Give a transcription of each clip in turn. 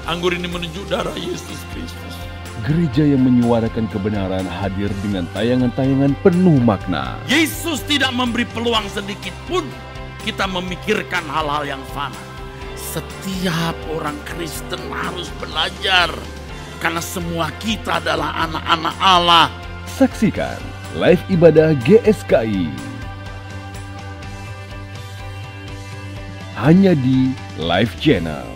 Anggur ini menunjuk darah Yesus Kristus. Gereja yang menyuarakan kebenaran hadir dengan tayangan-tayangan penuh makna. Yesus tidak memberi peluang sedikit pun kita memikirkan hal-hal yang fana. Setiap orang Kristen harus belajar, karena semua kita adalah anak-anak Allah. Saksikan live ibadah GSKI hanya di Live Channel.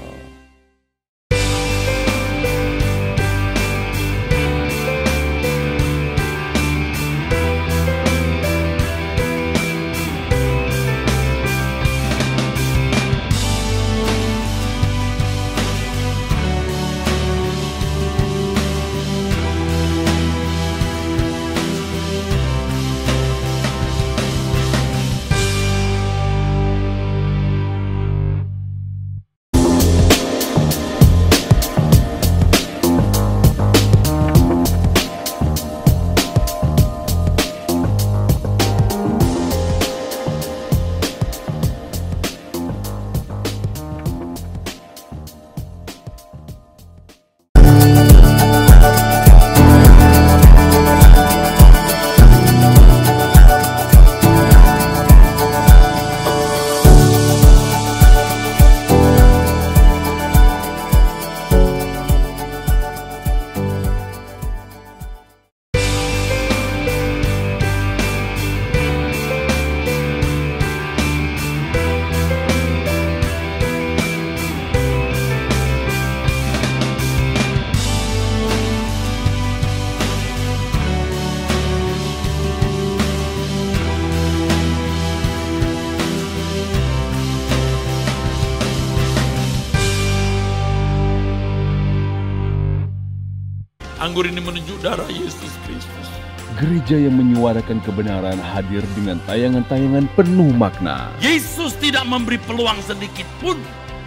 Anggur ini menunjuk darah Yesus Kristus. Gereja yang menyuarakan kebenaran hadir dengan tayangan-tayangan penuh makna. Yesus tidak memberi peluang sedikit pun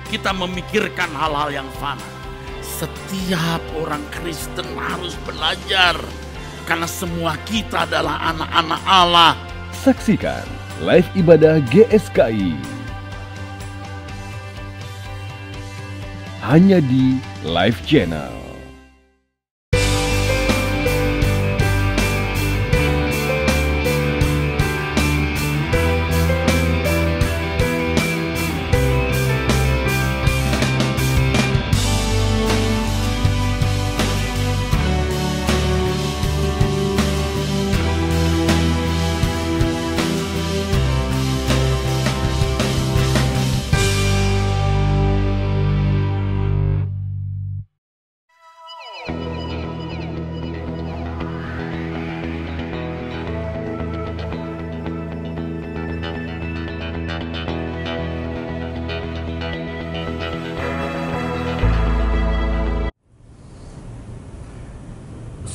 kita memikirkan hal-hal yang fana. Setiap orang Kristen harus belajar, karena semua kita adalah anak-anak Allah. Saksikan live ibadah GSKI hanya di Live Channel.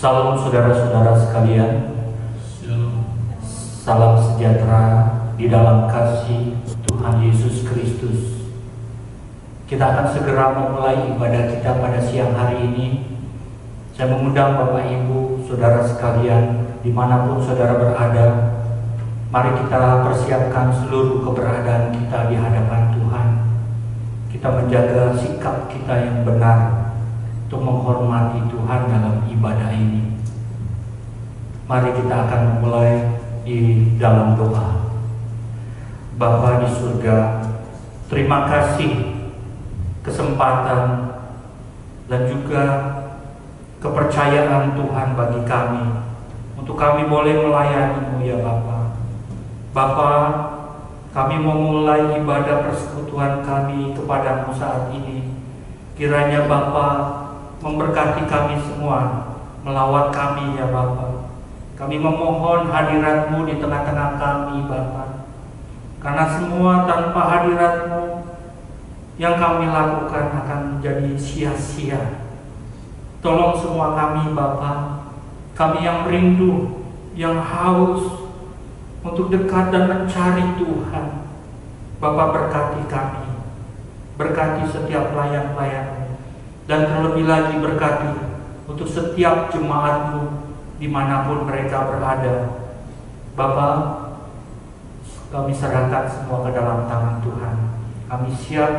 Salam saudara-saudara sekalian. Salam sejahtera di dalam kasih Tuhan Yesus Kristus. Kita akan segera memulai ibadah kita pada siang hari ini. Saya mengundang Bapak Ibu, saudara sekalian, dimanapun saudara berada, mari kita persiapkan seluruh keberadaan kita di hadapan Tuhan. Kita menjaga sikap kita yang benar untuk menghormati Tuhan dalam ibadah ini. Mari kita akan memulai di dalam doa. Bapa di surga, terima kasih kesempatan dan juga kepercayaan Tuhan bagi kami untuk kami boleh melayani-Mu ya Bapa. Bapa, kami memulai ibadah persekutuan kami kepada-Mu saat ini. Kiranya Bapa memberkati kami semua, melawat kami ya Bapa. Kami memohon hadirat-Mu di tengah-tengah kami Bapa. Karena semua tanpa hadirat-Mu yang kami lakukan akan menjadi sia-sia. Tolong semua kami Bapa, kami yang rindu, yang haus untuk dekat dan mencari Tuhan. Bapa, berkati kami, berkati setiap pelayan-pelayan-Mu, dan terlebih lagi berkati untuk setiap jemaat-Mu dimanapun mereka berada. Bapa, kami serahkan semua ke dalam tangan Tuhan. Kami siap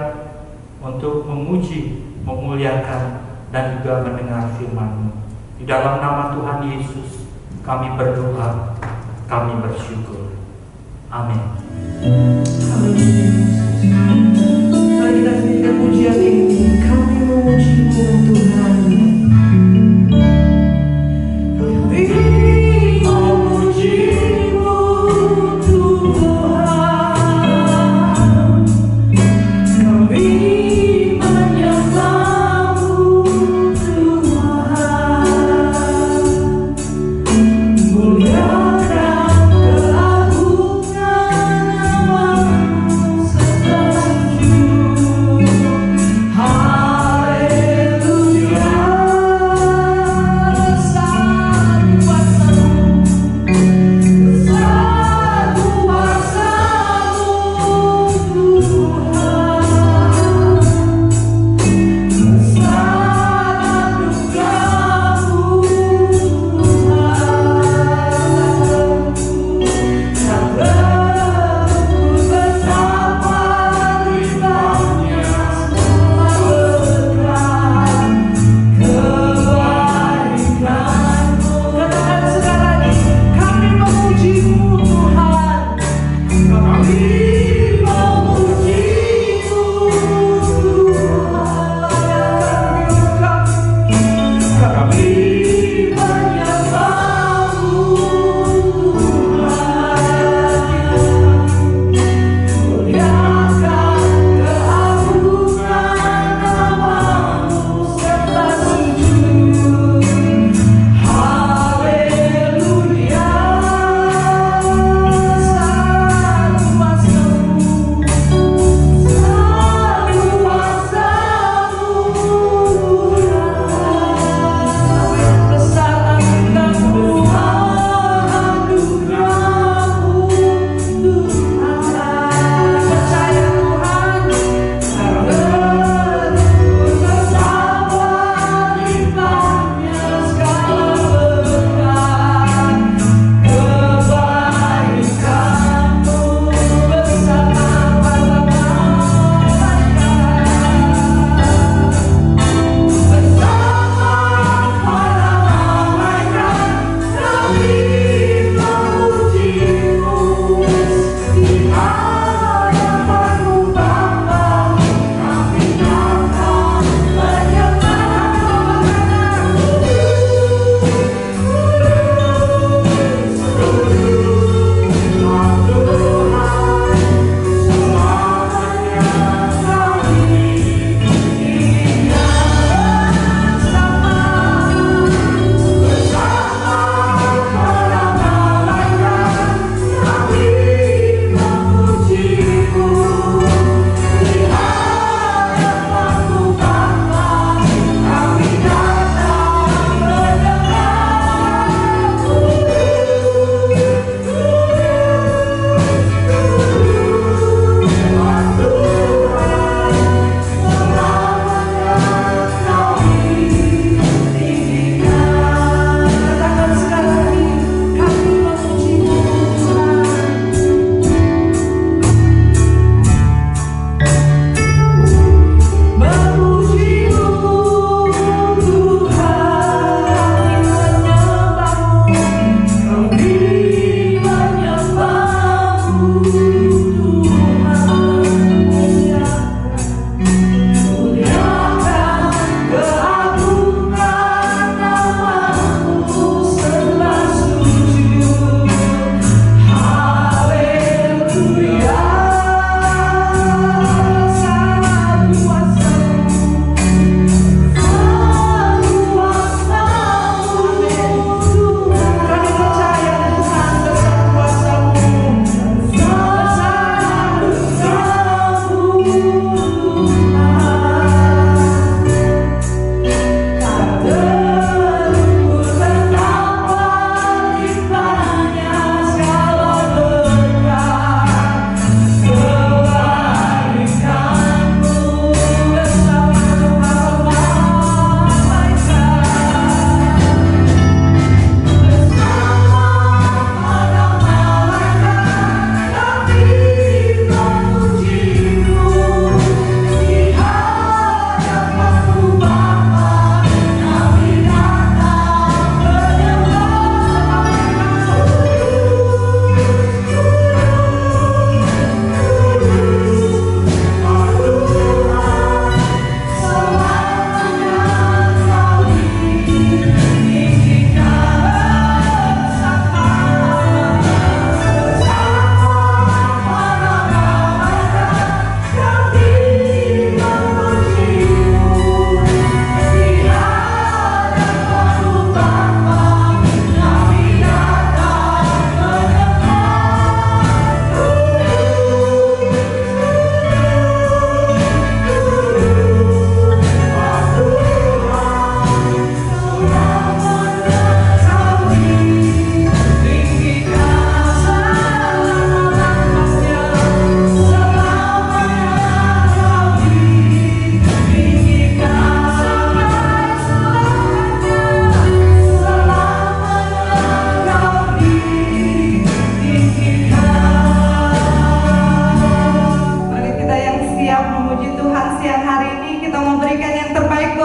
untuk memuji, memuliakan, dan juga mendengar firman-Mu. Di dalam nama Tuhan Yesus kami berdoa, kami bersyukur. Amin. Mari kita nyanyikan pujian ini. Kami memuji-Mu Tuhan. Muliakan keagungan nama-Mu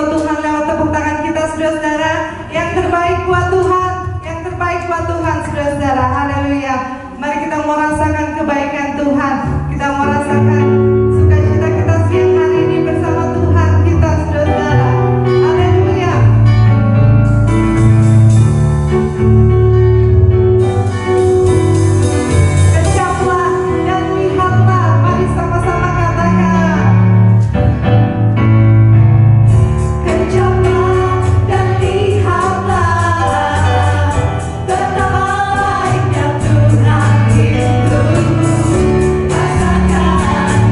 buat Tuhan lewat tepuk tangan kita, saudara-saudara. Yang terbaik buat Tuhan, yang terbaik buat Tuhan, saudara-saudara. Haleluya. Mari kita mau rasakan kebaikan Tuhan. Kita mau rasakan sukacita kita siang hari ini bersama Tuhan kita, saudara-saudara. Haleluya. Kejaplah dan lihatlah. Mari sama-sama katakan. Kejaplah dan lihatlah betapa baiknya Tuhan itu. Rasakan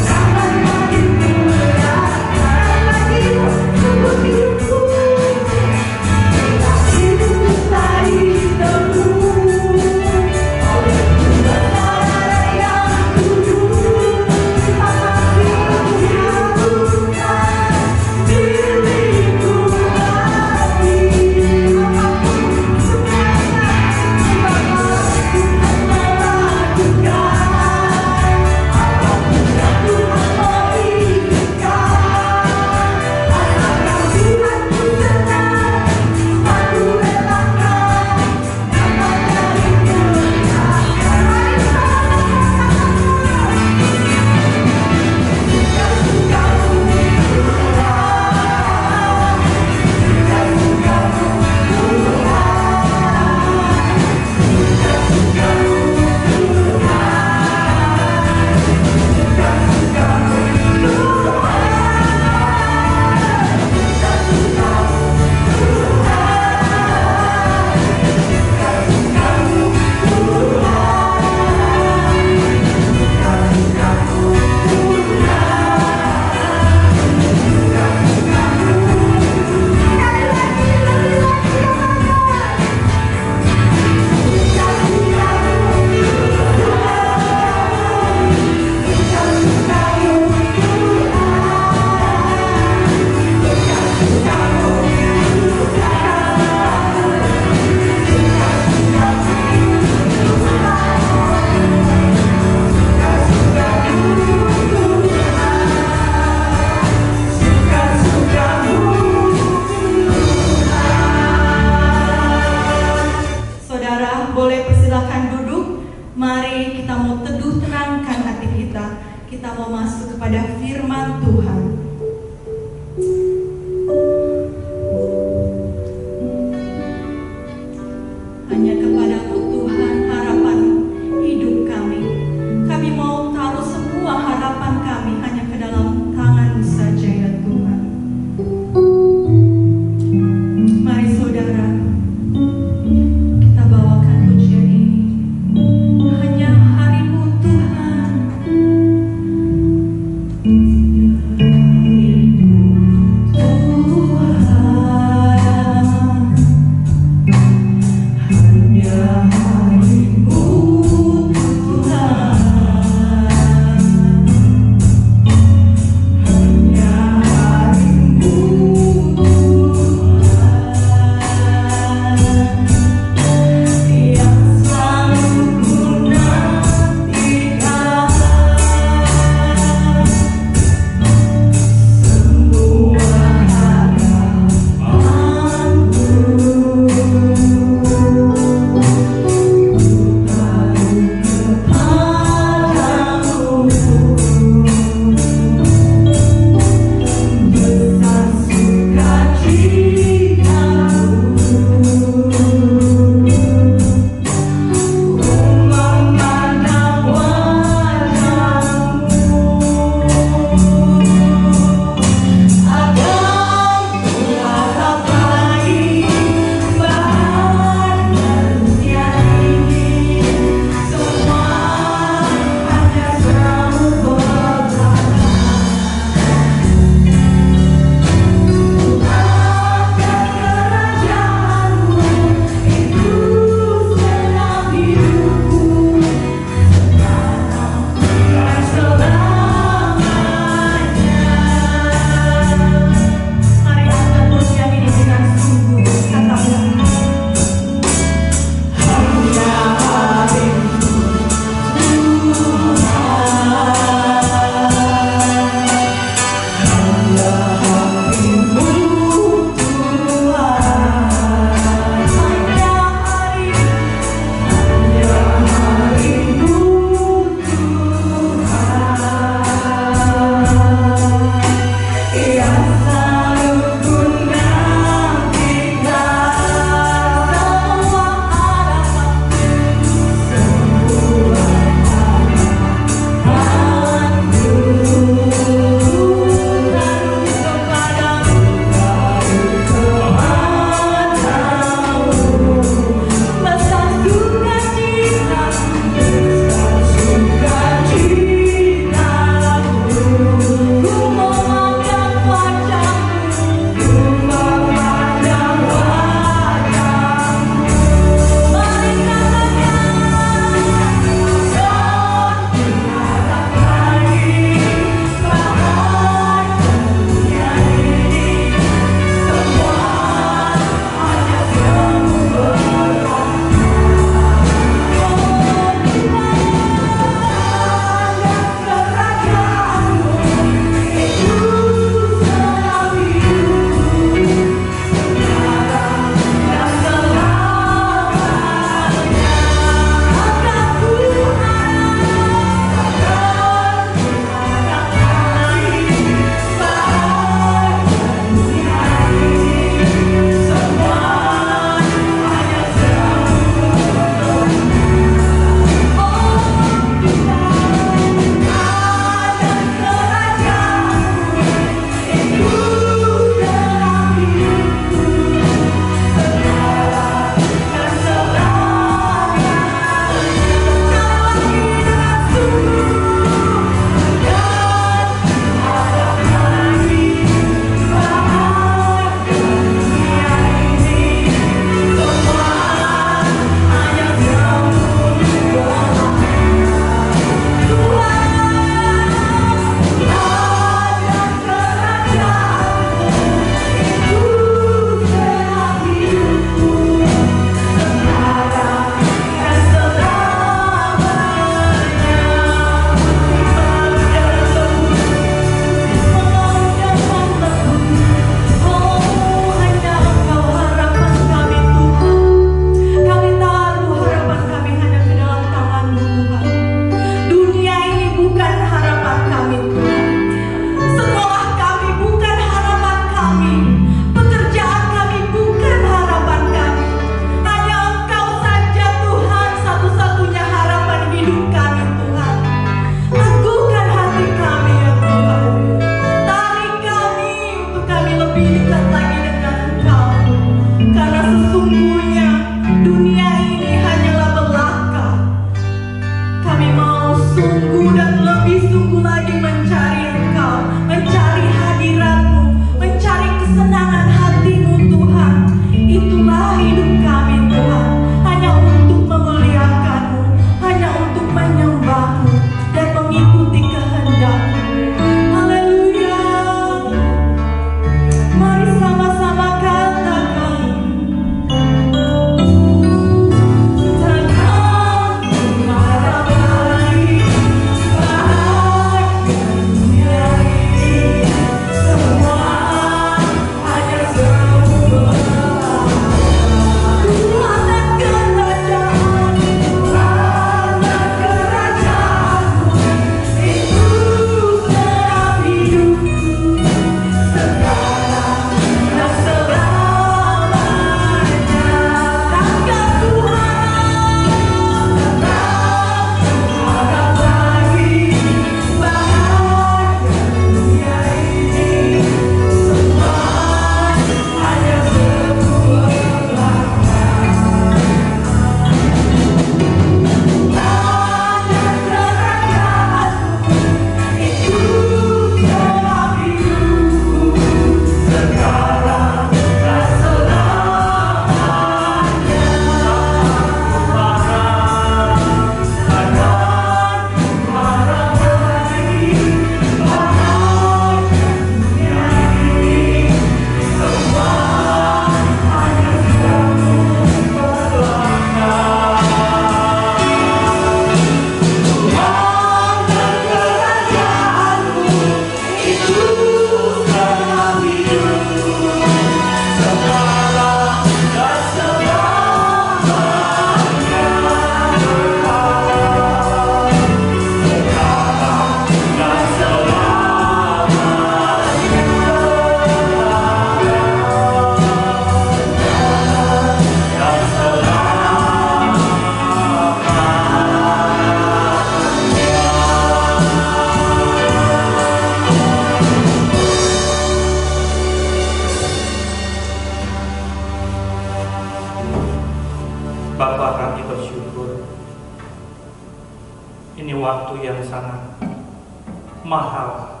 mahal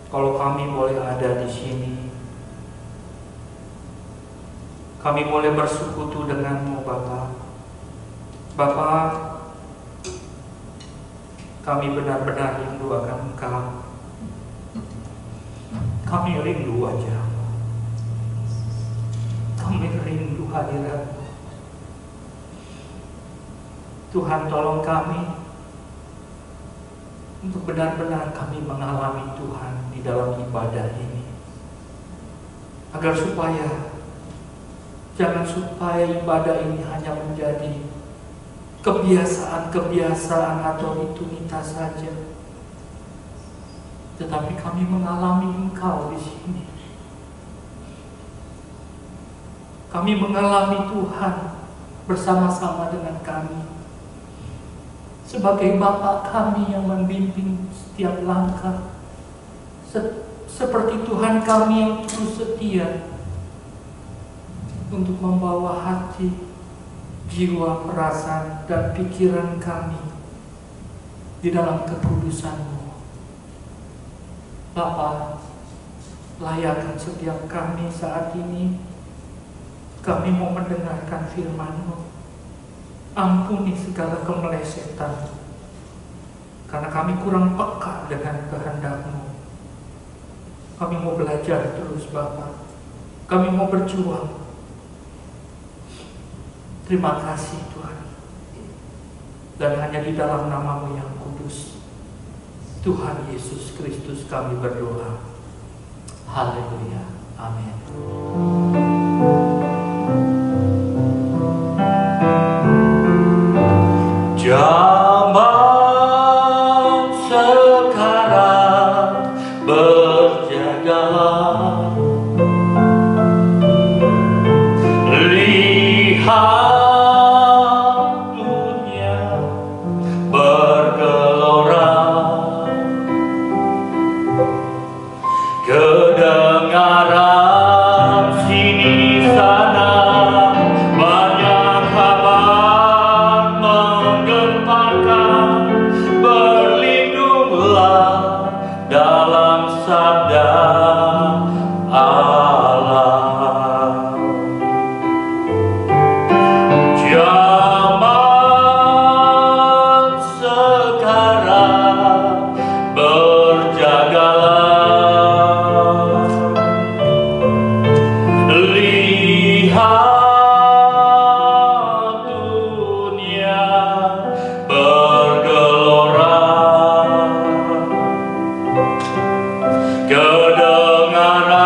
kalau kami boleh ada di sini. Kami boleh bersekutu denganmu, Bapa. Bapa, kami benar-benar rindu akan Engkau. Kami rindu wajah-Mu. Kami rindu hadirat-Mu. Tuhan, tolong kami untuk benar-benar kami mengalami Tuhan di dalam ibadah ini, agar jangan supaya ibadah ini hanya menjadi kebiasaan-kebiasaan atau rutinitas saja, tetapi kami mengalami Engkau di sini. Kami mengalami Tuhan bersama-sama dengan kami, sebagai Bapa kami yang membimbing setiap langkah, seperti Tuhan kami yang terus setia untuk membawa hati, jiwa, perasaan, dan pikiran kami di dalam kekudusan-Mu. Bapa, layakkan setiap kami saat ini. Kami mau mendengarkan firman-Mu. Ampuni segala kemelesetan, karena kami kurang peka dengan kehendak-Mu. Kami mau belajar terus, Bapa. Kami mau berjuang. Terima kasih, Tuhan. Dan hanya di dalam nama-Mu yang kudus, Tuhan Yesus Kristus, kami berdoa. Haleluya. Amin. Zaman sekarang berjagalah, lihat dunia bergelora, kedengaran sini sana banyak kabar menggemparkan, berlindunglah dalam sabda Allah. Zaman sekarang berjagalah, lihat dunia bergelora, kedengaran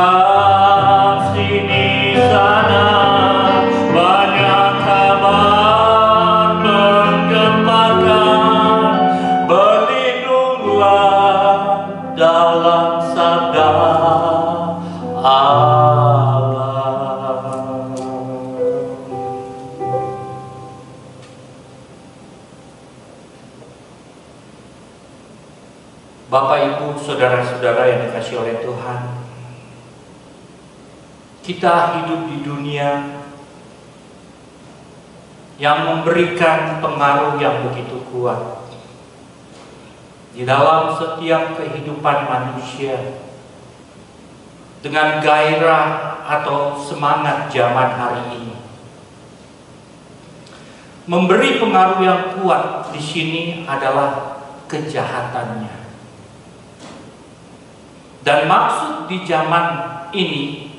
sini sana banyak kabar menggemparkan, berlindunglah dalam sabda Allah. Bapak, Ibu, saudara-saudara yang dikasihi oleh Tuhan, kita hidup di dunia yang memberikan pengaruh yang begitu kuat di dalam setiap kehidupan manusia, dengan gairah atau semangat zaman hari ini. Memberi pengaruh yang kuat di sini adalah kejahatannya. Dan maksud di zaman ini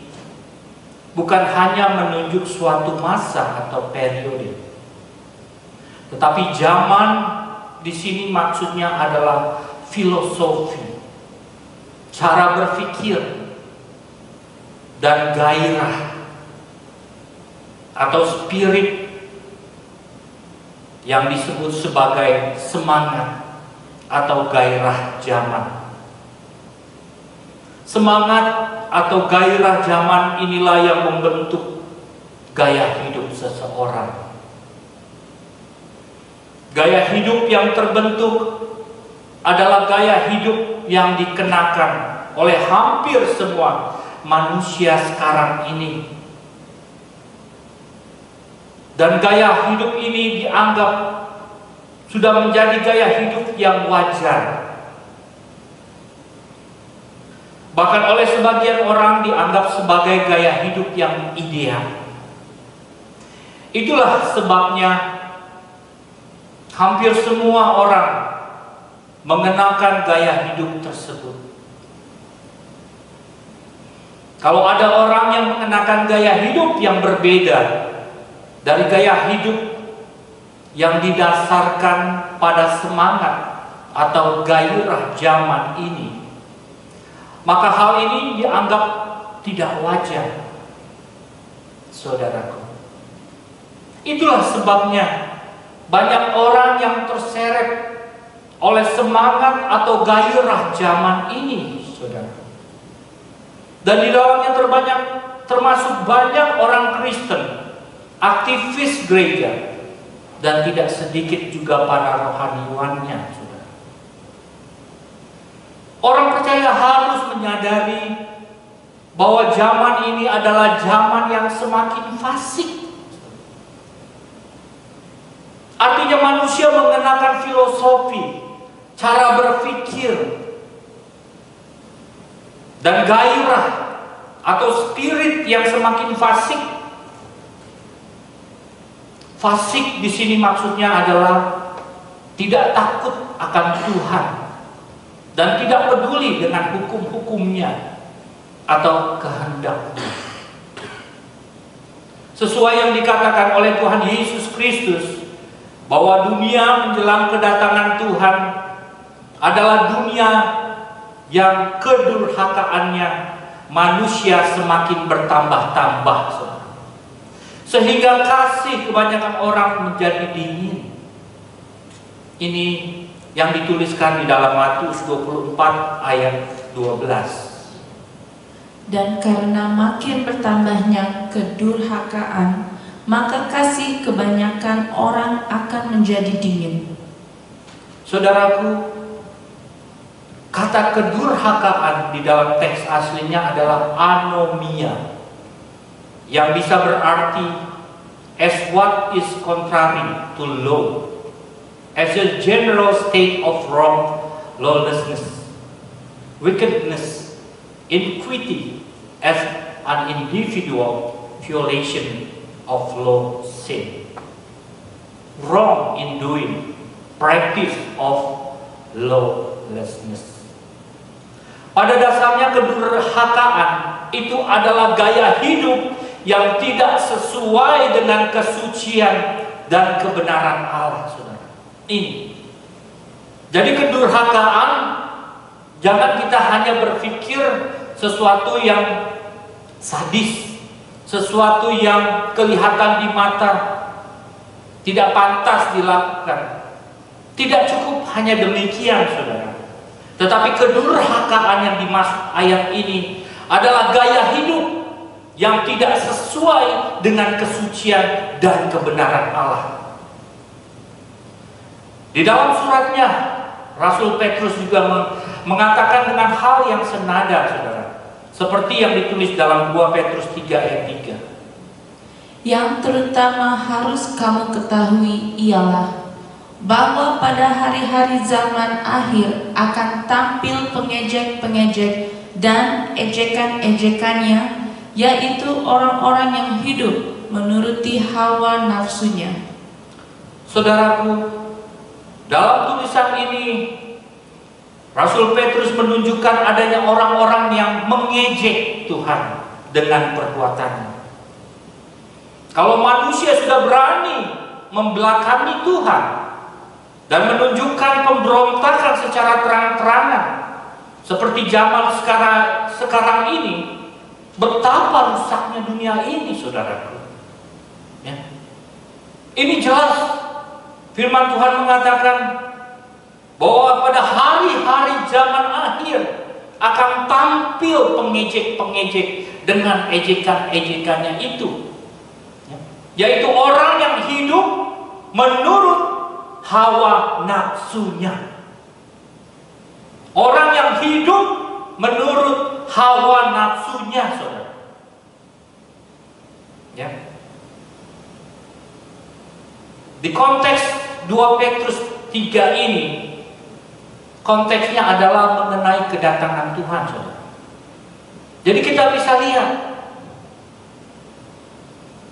bukan hanya menunjuk suatu masa atau periode, tetapi zaman di sini maksudnya adalah filosofi, cara berpikir, dan gairah atau spirit yang disebut sebagai semangat atau gairah zaman. Semangat atau gairah zaman inilah yang membentuk gaya hidup seseorang. Gaya hidup yang terbentuk adalah gaya hidup yang dikenakan oleh hampir semua manusia sekarang ini. Dan gaya hidup ini dianggap sudah menjadi gaya hidup yang wajar. Bahkan oleh sebagian orang dianggap sebagai gaya hidup yang ideal. Itulah sebabnya hampir semua orang mengenakan gaya hidup tersebut. Kalau ada orang yang mengenakan gaya hidup yang berbeda dari gaya hidup yang didasarkan pada semangat atau gairah zaman ini, maka hal ini dianggap tidak wajar, saudaraku. Itulah sebabnya banyak orang yang terseret oleh semangat atau gairah zaman ini, saudara. Dan di dalamnya termasuk banyak orang Kristen, aktivis gereja, dan tidak sedikit juga para rohaniwannya, saudara. Orang percaya harus menyadari bahwa zaman ini adalah zaman yang semakin fasik. Artinya manusia mengenakan filosofi, cara berpikir, dan gairah atau spirit yang semakin fasik. Fasik di sini maksudnya adalah tidak takut akan Tuhan dan tidak peduli dengan hukum-hukumnya atau kehendaknya. Sesuai yang dikatakan oleh Tuhan Yesus Kristus, bahwa dunia menjelang kedatangan Tuhan adalah dunia yang kedurhakaannya manusia semakin bertambah-tambah, sehingga kasih kebanyakan orang menjadi dingin. Ini yang dituliskan di dalam Matius 24 ayat 12. Dan karena makin bertambahnya kedurhakaan, maka kasih kebanyakan orang akan menjadi dingin. Saudaraku, kata kedurhakaan di dalam teks aslinya adalah anomia, yang bisa berarti as what is contrary to law, as a general state of wrong, lawlessness, wickedness, iniquity, as an individual violation of law, sin, wrong in doing, practice of lawlessness. Pada dasarnya kedurhakaan itu adalah gaya hidup yang tidak sesuai dengan kesucian dan kebenaran Allah, saudara. Ini. Jadi kedurhakaan, jangan kita hanya berpikir sesuatu yang sadis, sesuatu yang kelihatan di mata, tidak pantas dilakukan. Tidak cukup hanya demikian, saudara. Tetapi kedurhakaan yang dimaksud ayat ini adalah gaya hidup yang tidak sesuai dengan kesucian dan kebenaran Allah. Di dalam suratnya, Rasul Petrus juga mengatakan dengan hal yang senada, saudara. Seperti yang ditulis dalam 2 Petrus 3 ayat 3. Yang terutama harus kamu ketahui ialah bahwa pada hari-hari zaman akhir akan tampil pengejek-pengejek dan ejekan-ejekannya, yaitu orang-orang yang hidup menuruti hawa nafsunya. Saudaraku, dalam tulisan ini Rasul Petrus menunjukkan adanya orang-orang yang mengejek Tuhan dengan perbuatannya. Kalau manusia sudah berani membelakangi Tuhan dan menunjukkan pemberontakan secara terang-terangan seperti zaman sekarang ini, betapa rusaknya dunia ini, saudaraku. Ya. Ini jelas firman Tuhan mengatakan bahwa pada hari-hari zaman akhir akan tampil pengejek-pengejek dengan ejekan-ejekannya itu, yaitu orang yang hidup menurut hawa nafsunya. Orang yang hidup menurut hawa nafsunya, saudara. Ya. Di konteks 2 Petrus 3 ini, konteksnya adalah mengenai kedatangan Tuhan, saudara. Jadi kita bisa lihat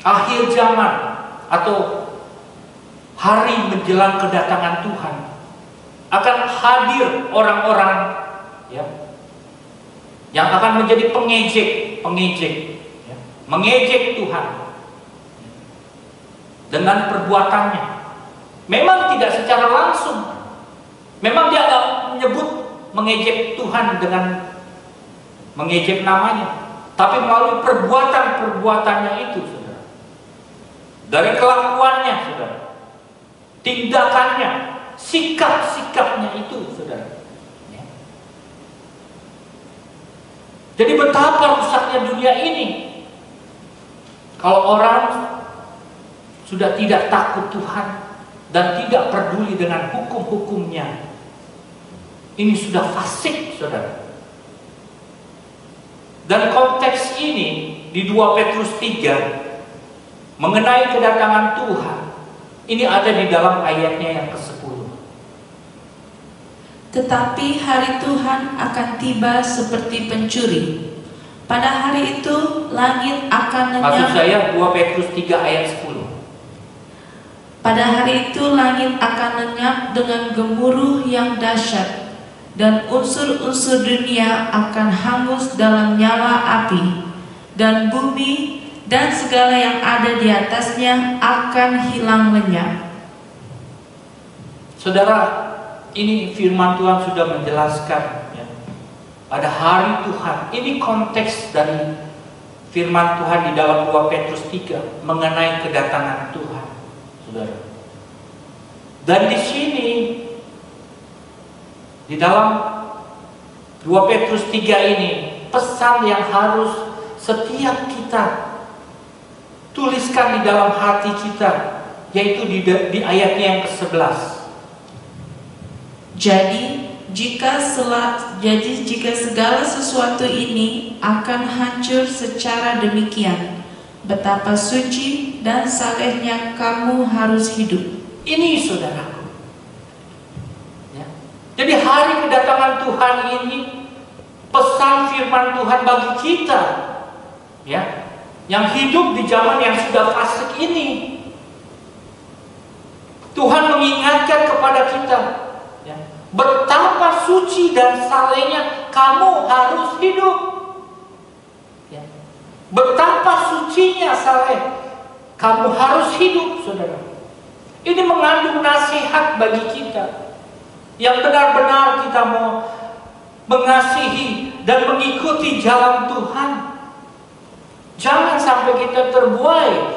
akhir zaman atau hari menjelang kedatangan Tuhan akan hadir orang-orang ya, yang akan menjadi pengejek, ya, mengejek Tuhan dengan perbuatannya. Memang tidak secara langsung, memang dia nggak menyebut mengejek Tuhan dengan mengejek namanya, tapi melalui perbuatan-perbuatannya itu, saudara. Dari kelakuannya, saudara, tindakannya, sikap-sikapnya itu, saudara. Ya. Jadi betapa rusaknya dunia ini kalau orang sudah tidak takut Tuhan dan tidak peduli dengan hukum-hukumnya. Ini sudah fasik, saudara. Dan konteks ini di 2 Petrus 3 mengenai kedatangan Tuhan, ini ada di dalam ayatnya yang ke-10. Tetapi hari Tuhan akan tiba seperti pencuri. Pada hari itu langit akan lenyap. Maksud saya 2 Petrus 3 ayat 10. Pada hari itu langit akan lenyap dengan gemuruh yang dahsyat, dan unsur-unsur dunia akan hangus dalam nyala api, dan bumi dan segala yang ada di atasnya akan hilang lenyap. Saudara, ini firman Tuhan sudah menjelaskan ya, pada hari Tuhan. Ini konteks dari firman Tuhan di dalam 2 Petrus 3 mengenai kedatangan Tuhan, saudara. Dan di sini di dalam 2 Petrus 3 ini pesan yang harus setiap kita tuliskan di dalam hati kita, yaitu di ayatnya yang ke-11. Jadi jika segala sesuatu ini akan hancur secara demikian, betapa suci dan salehnya kamu harus hidup. Ini saudaraku. Jadi hari kedatangan Tuhan ini pesan firman Tuhan bagi kita ya, yang hidup di zaman yang sudah fasik ini. Tuhan mengingatkan kepada kita ya, betapa suci dan salehnya kamu harus hidup ya. Betapa sucinya saleh kamu harus hidup, saudara. Ini mengandung nasihat bagi kita yang benar-benar kita mau mengasihi dan mengikuti jalan Tuhan. Jangan sampai kita terbuai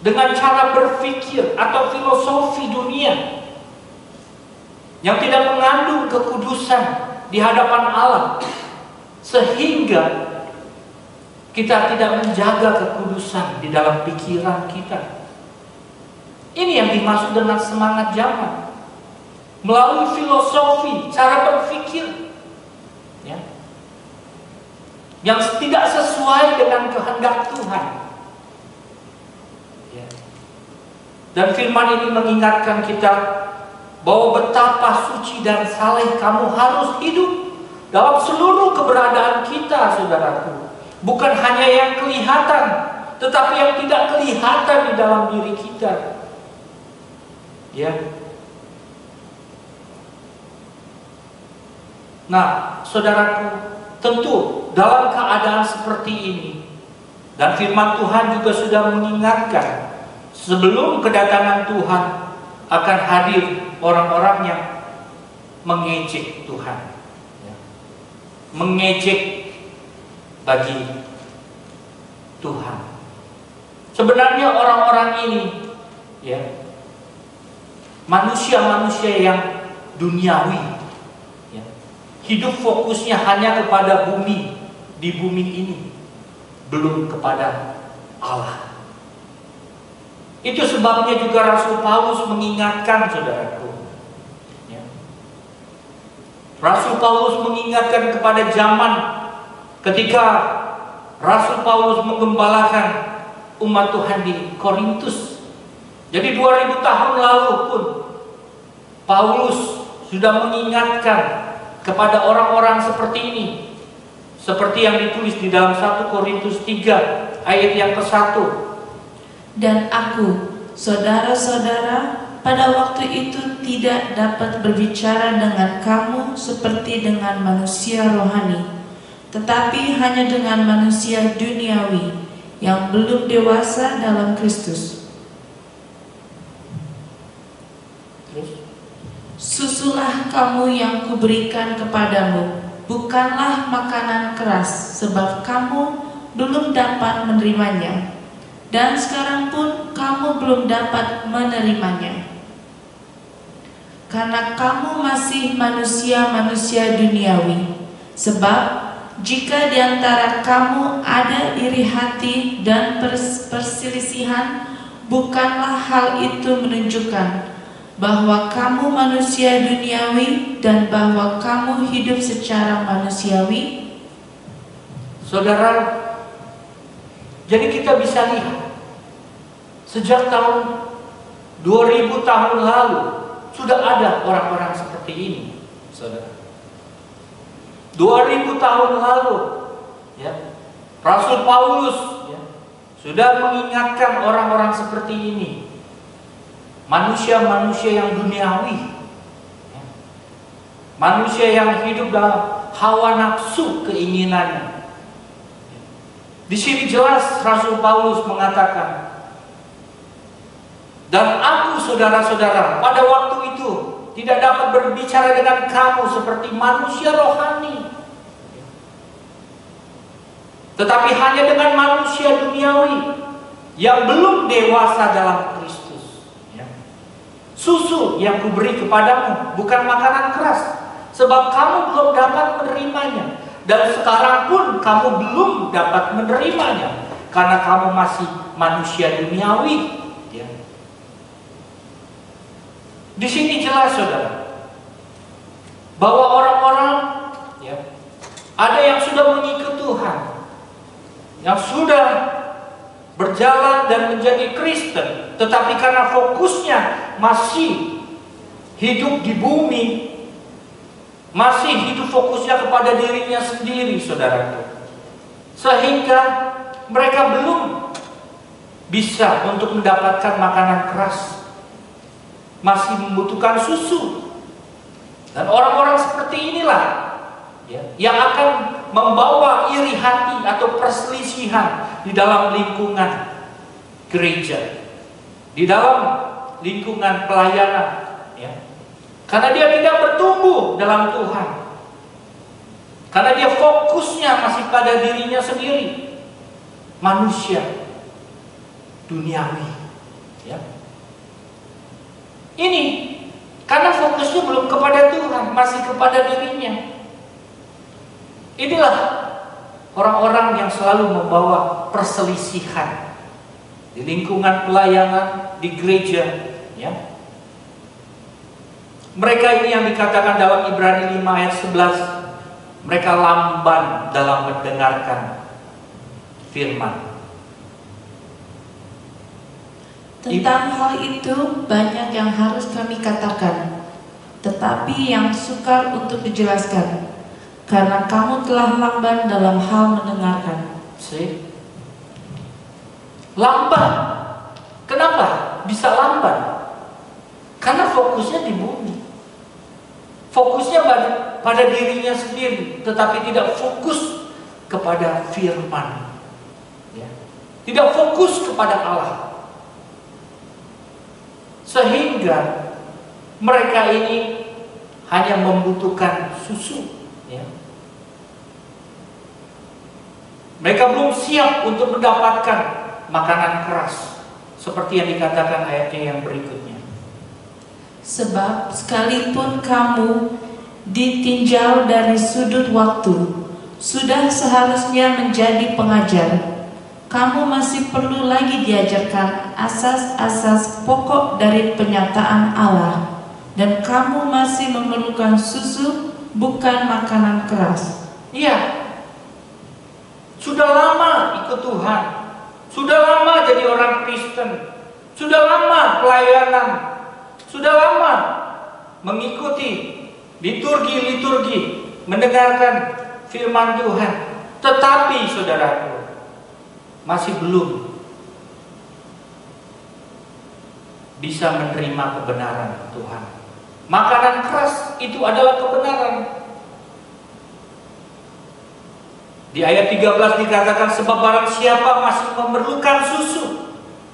dengan cara berpikir atau filosofi dunia yang tidak mengandung kekudusan di hadapan Allah, sehingga kita tidak menjaga kekudusan di dalam pikiran kita. Ini yang dimaksud dengan semangat zaman. Melalui filosofi, cara berpikir ya, yang tidak sesuai dengan kehendak Tuhan ya. Dan firman ini mengingatkan kita bahwa betapa suci dan saleh kamu harus hidup dalam seluruh keberadaan kita, saudaraku. Bukan hanya yang kelihatan, tetapi yang tidak kelihatan di dalam diri kita ya. Nah, saudaraku, tentu dalam keadaan seperti ini, dan firman Tuhan juga sudah mengingatkan, sebelum kedatangan Tuhan akan hadir orang-orang yang mengejek Tuhan ya. Mengejek bagi Tuhan. Sebenarnya orang-orang ini ya, manusia-manusia yang duniawi, hidup fokusnya hanya kepada bumi, di bumi ini, belum kepada Allah. Itu sebabnya juga Rasul Paulus mengingatkan, saudaraku ya. Rasul Paulus mengingatkan kepada zaman ketika Rasul Paulus menggembalakan umat Tuhan di Korintus. Jadi 2000 tahun lalu pun Paulus sudah mengingatkan kepada orang-orang seperti ini, Seperti yang ditulis di dalam 1 Korintus 3 ayat yang ke-1. Dan aku, saudara-saudara, pada waktu itu tidak dapat berbicara dengan kamu seperti dengan manusia rohani, tetapi hanya dengan manusia duniawi yang belum dewasa dalam Kristus. Susulah kamu yang kuberikan kepadamu, bukanlah makanan keras, sebab kamu belum dapat menerimanya, dan sekarang pun kamu belum dapat menerimanya. Karena kamu masih manusia-manusia duniawi. Sebab jika di antara kamu ada iri hati dan perselisihan, bukanlah hal itu menunjukkan bahwa kamu manusia duniawi dan bahwa kamu hidup secara manusiawi? Saudara, jadi kita bisa lihat sejak tahun 2000 tahun lalu sudah ada orang-orang seperti ini, saudara. 2000 tahun lalu, ya, Rasul Paulus sudah mengingatkan orang-orang seperti ini, manusia-manusia yang duniawi, manusia yang hidup dalam hawa nafsu keinginannya. Di sini jelas Rasul Paulus mengatakan, dan aku, saudara-saudara, pada waktu itu tidak dapat berbicara dengan kamu seperti manusia rohani, tetapi hanya dengan manusia duniawi yang belum dewasa dalam Kristus. Susu yang kuberi kepadamu bukan makanan keras, sebab kamu belum dapat menerimanya, dan sekarang pun kamu belum dapat menerimanya, karena kamu masih manusia duniawi. Di sini jelas, saudara, bahwa orang-orang ada yang sudah mengikut Tuhan, yang sudah berjalan dan menjadi Kristen, tetapi karena fokusnya masih hidup di bumi, masih hidup fokusnya kepada dirinya sendiri, saudaraku, sehingga mereka belum bisa untuk mendapatkan makanan keras, masih membutuhkan susu. Dan orang-orang seperti inilah yang akan membawa iri hati atau perselisihan di dalam lingkungan gereja, di dalam lingkungan pelayanan, karena dia tidak bertumbuh dalam Tuhan, karena dia fokusnya masih pada dirinya sendiri, manusia duniawi. Ini karena fokusnya belum kepada Tuhan, masih kepada dirinya. Inilah orang-orang yang selalu membawa perselisihan di lingkungan pelayanan, di gereja, Mereka ini yang dikatakan dalam Ibrani 5 ayat 11, mereka lamban dalam mendengarkan firman. Tentang hal itu banyak yang harus kami katakan, tetapi yang sukar untuk dijelaskan, karena kamu telah lamban dalam hal mendengarkan. Lamban. Kenapa bisa lamban? Karena fokusnya di bumi, fokusnya pada dirinya sendiri, tetapi tidak fokus kepada firman, tidak fokus kepada Allah. Sehingga mereka ini hanya membutuhkan susu. Mereka belum siap untuk mendapatkan makanan keras, seperti yang dikatakan ayatnya yang berikutnya. Sebab sekalipun kamu ditinjau dari sudut waktu, sudah seharusnya menjadi pengajar, kamu masih perlu lagi diajarkan asas-asas pokok dari penyataan Allah, dan kamu masih memerlukan susu, bukan makanan keras. Sudah lama ikut Tuhan, sudah lama jadi orang Kristen, sudah lama pelayanan, sudah lama mengikuti liturgi-liturgi, mendengarkan firman Tuhan. Tetapi saudaraku, masih belum bisa menerima kebenaran Tuhan. Makanan keras itu adalah kebenaran. Di ayat 13 dikatakan, sebab barang siapa masih memerlukan susu,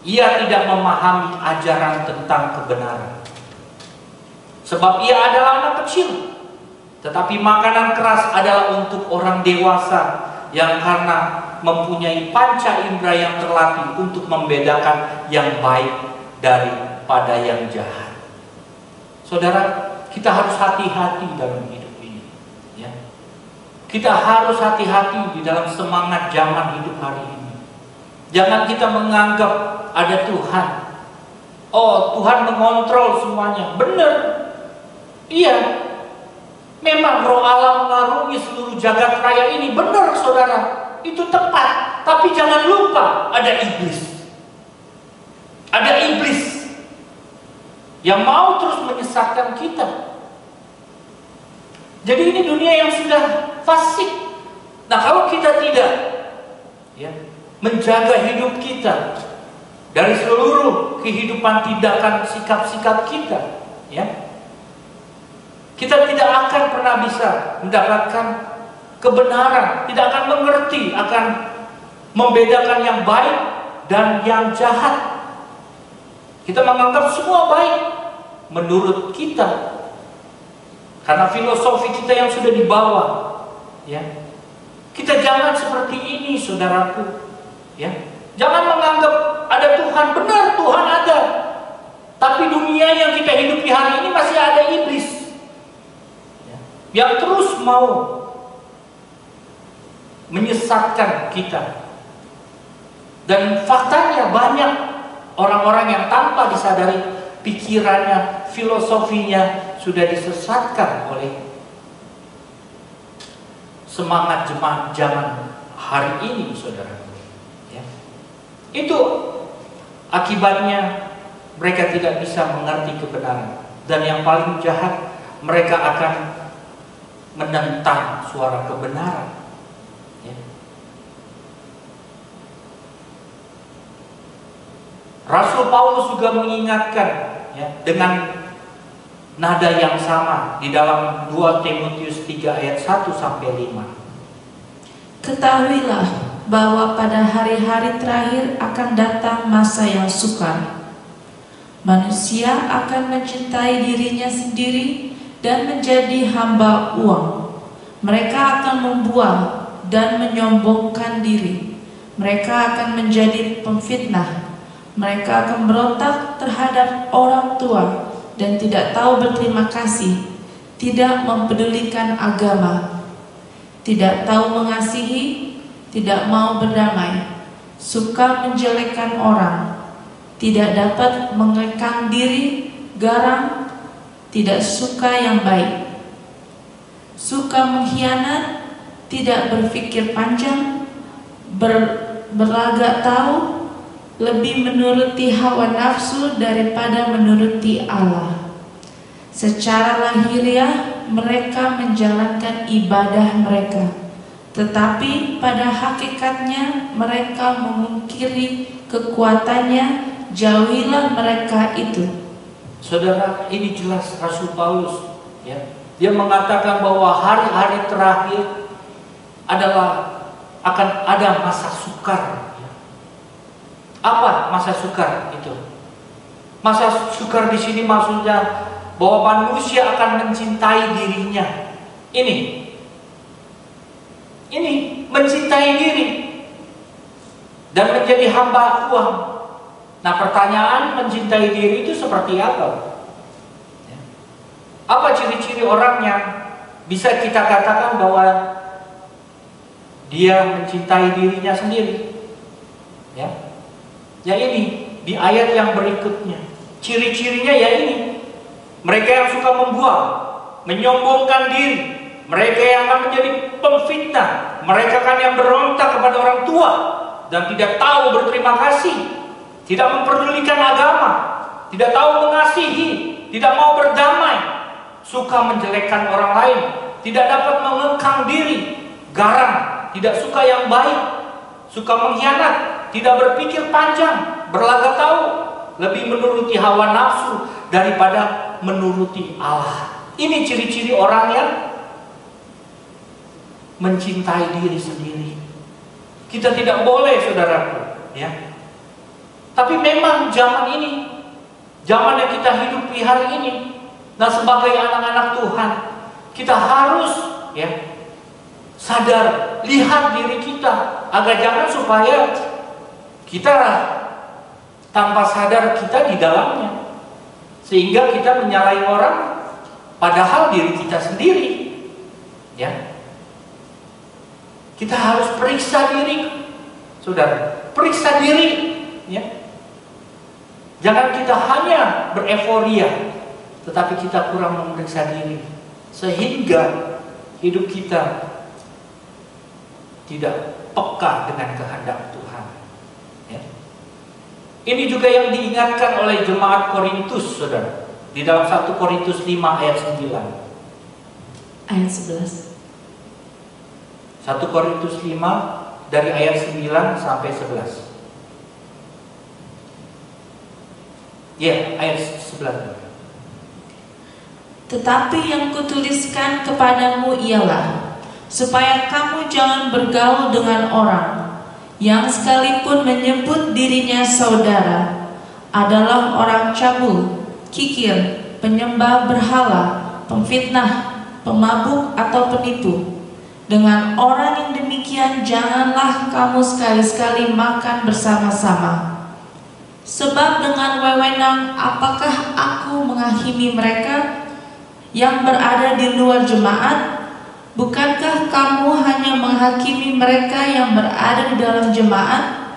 ia tidak memahami ajaran tentang kebenaran. Sebab ia adalah anak kecil. Tetapi makanan keras adalah untuk orang dewasa yang karena mempunyai panca indera yang terlatih untuk membedakan yang baik daripada yang jahat. Saudara, kita harus hati-hati dalam hidup ini. Ya. Kita harus hati-hati di dalam semangat zaman hidup hari ini. Jangan kita menganggap ada Tuhan. Oh, Tuhan mengontrol semuanya. Benar. Iya. Memang roh Allah mengarungi seluruh jagat raya ini. Benar, saudara. Itu tepat. Tapi jangan lupa ada iblis. Ada iblis yang mau terus menyesatkan kita. Jadi ini dunia yang sudah fasik. Nah, kalau kita tidak menjaga hidup kita dari seluruh kehidupan, tindakan, sikap-sikap kita, kita tidak akan pernah bisa mendapatkan kebenaran, tidak akan mengerti, akan membedakan yang baik dan yang jahat. Kita menganggap semua baik menurut kita, karena filosofi kita yang sudah dibawa. Kita jangan seperti ini, saudaraku. Jangan menganggap ada Tuhan. Benar, Tuhan ada. Tapi dunia yang kita hidupi hari ini masih ada iblis yang terus mau menyesatkan kita. Dan faktanya banyak orang-orang yang tanpa disadari pikirannya, filosofinya sudah disesatkan oleh semangat jemaat zaman hari ini, saudara. Itu akibatnya mereka tidak bisa mengerti kebenaran. Dan yang paling jahat, mereka akan menentang suara kebenaran. Rasul Paulus juga mengingatkan dengan nada yang sama di dalam 2 Timotius 3 ayat 1-5. Ketahuilah bahwa pada hari-hari terakhir akan datang masa yang sukar. Manusia akan mencintai dirinya sendiri dan menjadi hamba uang. Mereka akan membual dan menyombongkan diri. Mereka akan menjadi pemfitnah. Mereka akan berontak terhadap orang tua dan tidak tahu berterima kasih, tidak mempedulikan agama, tidak tahu mengasihi, tidak mau berdamai, suka menjelekkan orang, tidak dapat mengekang diri, garang, tidak suka yang baik, suka mengkhianat, tidak berpikir panjang, berlagak tahu, lebih menuruti hawa nafsu daripada menuruti Allah. Secara lahiriah mereka menjalankan ibadah mereka, tetapi pada hakikatnya mereka memungkiri kekuatannya. Jauhilah mereka itu. Saudara, ini jelas Rasul Paulus. Dia mengatakan bahwa hari-hari terakhir adalah akan ada masa sukar. Apa masa sukar itu? Masa sukar di sini maksudnya bahwa manusia akan mencintai dirinya. Ini mencintai diri dan menjadi hamba uang. Nah, pertanyaan, mencintai diri itu seperti apa? Apa ciri-ciri orang yang bisa kita katakan bahwa dia mencintai dirinya sendiri? Ya ini, di ayat yang berikutnya. Ciri-cirinya ya ini. Mereka yang suka membual, menyombongkan diri. Mereka yang akan menjadi pemfitnah. Mereka kan yang berontak kepada orang tua dan tidak tahu berterima kasih, tidak memperdulikan agama, tidak tahu mengasihi, tidak mau berdamai, suka menjelekkan orang lain, tidak dapat mengekang diri, garang, tidak suka yang baik, suka mengkhianat, tidak berpikir panjang, berlaga tahu, lebih menuruti hawa nafsu daripada menuruti Allah. Ini ciri-ciri orang yang mencintai diri sendiri. Kita tidak boleh, saudaraku, ya. Tapi memang zaman ini, zaman yang kita hidupi hari ini, nah sebagai anak-anak Tuhan, kita harus, ya, sadar, lihat diri kita, agar jangan supaya kita tanpa sadar kita di dalamnya, sehingga kita menyalahi orang, padahal diri kita sendiri, ya. Kita harus periksa diri, saudara, periksa diri, ya. Jangan kita hanya bereforia, tetapi kita kurang memeriksa diri, sehingga hidup kita tidak peka dengan kehendak Tuhan, ya. Ini juga yang diingatkan oleh jemaat Korintus, saudara, di dalam 1 Korintus 5 ayat 9. Ayat 11. 1 Korintus 5 dari ayat 9 sampai 11. Ya, ayat 11. Tetapi yang kutuliskan kepadamu ialah supaya kamu jangan bergaul dengan orang yang sekalipun menyebut dirinya saudara adalah orang cabul, kikir, penyembah berhala, pemfitnah, pemabuk atau penipu. Dengan orang yang demikian janganlah kamu sekali-sekali makan bersama-sama. Sebab dengan wewenang apakah aku menghakimi mereka yang berada di luar jemaat? Bukankah kamu hanya menghakimi mereka yang berada di dalam jemaat?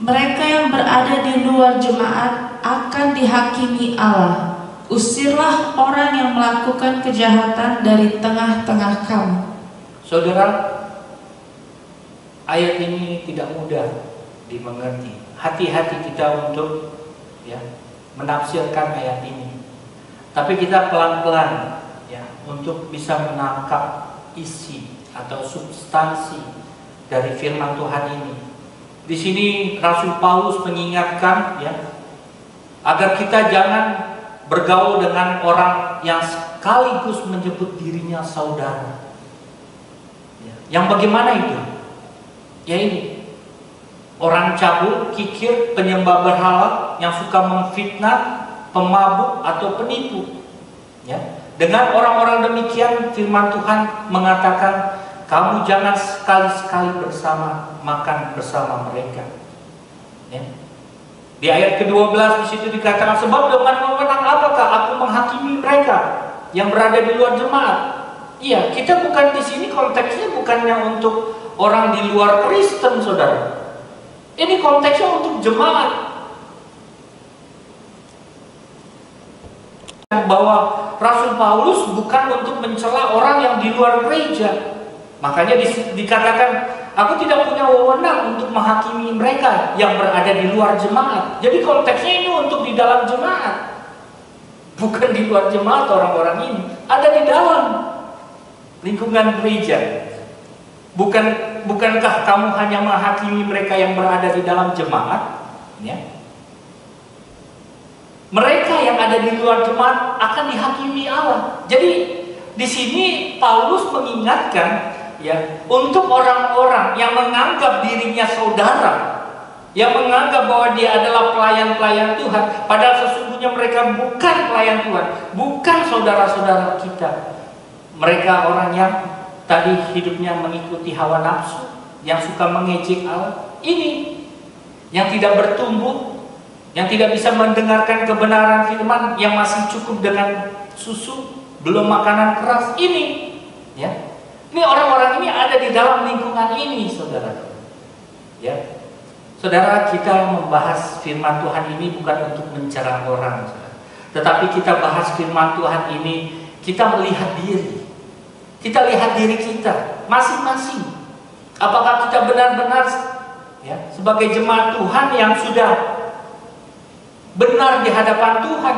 Mereka yang berada di luar jemaat akan dihakimi Allah. Usirlah orang yang melakukan kejahatan dari tengah-tengah kamu. Saudara, ayat ini tidak mudah dimengerti. Hati-hati kita untuk, ya, menafsirkan ayat ini. Tapi kita pelan-pelan, ya, untuk bisa menangkap isi atau substansi dari firman Tuhan ini. Di sini Rasul Paulus mengingatkan, ya, agar kita jangan bergaul dengan orang yang sekaligus menyebut dirinya saudara. Ya. Yang bagaimana itu? Ya ini, orang cabul, kikir, penyembah berhala, yang suka memfitnah, pemabuk atau penipu. Ya. Dengan orang-orang demikian, firman Tuhan mengatakan, kamu jangan sekali-sekali makan bersama mereka. Ya. Di ayat ke-12 di situ dikatakan, sebab dengan wewenang apakah aku menghakimi mereka yang berada di luar jemaat? Iya, kita bukan di sini konteksnya bukannya untuk orang di luar Kristen, saudara. Ini konteksnya untuk jemaat. Bahwa Rasul Paulus bukan untuk mencela orang yang di luar gereja. Makanya dikatakan, aku tidak punya wewenang untuk menghakimi mereka yang berada di luar jemaat. Jadi konteksnya ini untuk di dalam jemaat, bukan di luar jemaat. Orang-orang ini ada di dalam lingkungan gereja. Bukankah kamu hanya menghakimi mereka yang berada di dalam jemaat? Ya. Mereka yang ada di luar jemaat akan dihakimi Allah. Jadi di sini Paulus mengingatkan, ya, untuk orang-orang yang menganggap dirinya saudara, yang menganggap bahwa dia adalah pelayan-pelayan Tuhan, padahal sesungguhnya mereka bukan pelayan Tuhan, bukan saudara-saudara kita. Mereka orang yang tadi hidupnya mengikuti hawa nafsu, yang suka mengejek Allah. Ini yang tidak bertumbuh, yang tidak bisa mendengarkan kebenaran firman, yang masih cukup dengan susu, belum makanan keras. Ini, ya. Ini orang-orang ini ada di dalam lingkungan ini, saudara. Ya, saudara, kita membahas firman Tuhan ini bukan untuk mencela orang, saudara. Tetapi kita bahas firman Tuhan ini, kita melihat diri. Kita lihat diri kita masing-masing. Apakah kita benar-benar, ya, sebagai jemaat Tuhan yang sudah benar di hadapan Tuhan?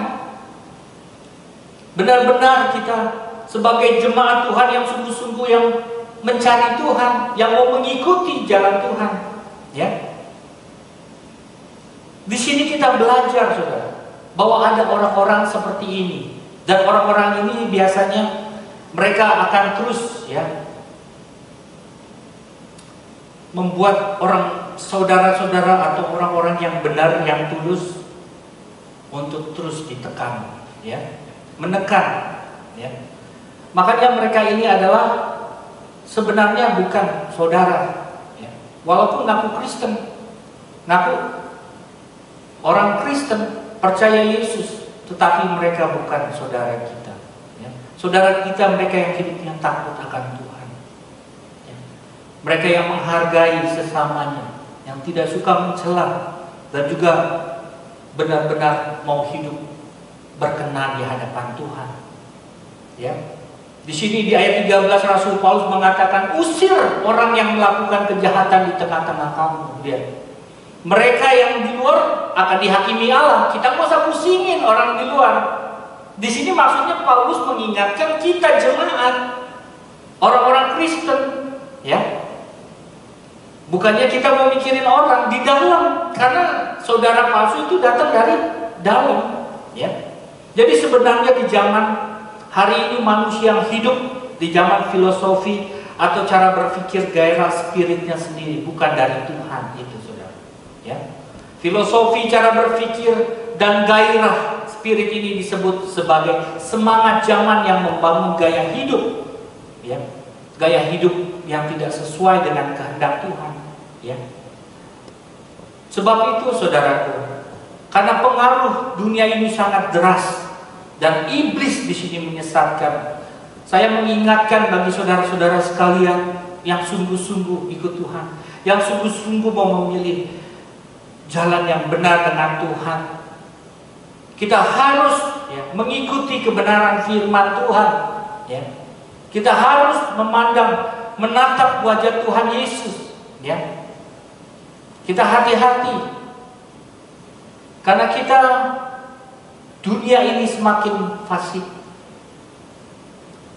Benar-benar kita sebagai jemaat Tuhan yang sungguh-sungguh yang mencari Tuhan, yang mau mengikuti jalan Tuhan, ya. Di sini kita belajar, saudara, bahwa ada orang-orang seperti ini, dan orang-orang ini biasanya mereka akan terus, ya, membuat orang saudara-saudara atau orang-orang yang benar, yang tulus, untuk terus ditekan, ya, menekan, ya. Makanya mereka ini adalah sebenarnya bukan saudara, ya. Walaupun ngaku Kristen, ngaku orang Kristen, percaya Yesus, tetapi mereka bukan saudara kita, ya. Saudara kita mereka yang hidupnya takut akan Tuhan, ya. Mereka yang menghargai sesamanya, yang tidak suka mencela, dan juga benar-benar mau hidup berkenan di hadapan Tuhan, ya. Di sini di ayat 13 Rasul Paulus mengatakan, usir orang yang melakukan kejahatan di tengah-tengah kamu. Dia, mereka yang di luar akan dihakimi Allah. Kita nggak usah pusingin orang di luar. Di sini maksudnya Paulus mengingatkan kita jemaat, orang-orang Kristen, ya. Bukannya kita mau mikirin orang di dalam, karena saudara palsu itu datang dari dalam, ya. Jadi sebenarnya di zaman hari ini manusia yang hidup di zaman filosofi atau cara berpikir gairah spiritnya sendiri, bukan dari Tuhan itu, saudara, ya. Filosofi, cara berpikir dan gairah spirit ini disebut sebagai semangat zaman yang membangun gaya hidup, ya. Gaya hidup yang tidak sesuai dengan kehendak Tuhan, ya. Sebab itu, saudaraku, karena pengaruh dunia ini sangat deras dan iblis di sini menyesatkan, saya mengingatkan bagi saudara-saudara sekalian yang sungguh-sungguh ikut Tuhan, yang sungguh-sungguh mau memilih jalan yang benar dengan Tuhan, kita harus, ya, mengikuti kebenaran firman Tuhan, ya. Kita harus memandang, menatap wajah Tuhan Yesus, ya. Kita hati-hati, karena kita, dunia ini semakin fasik.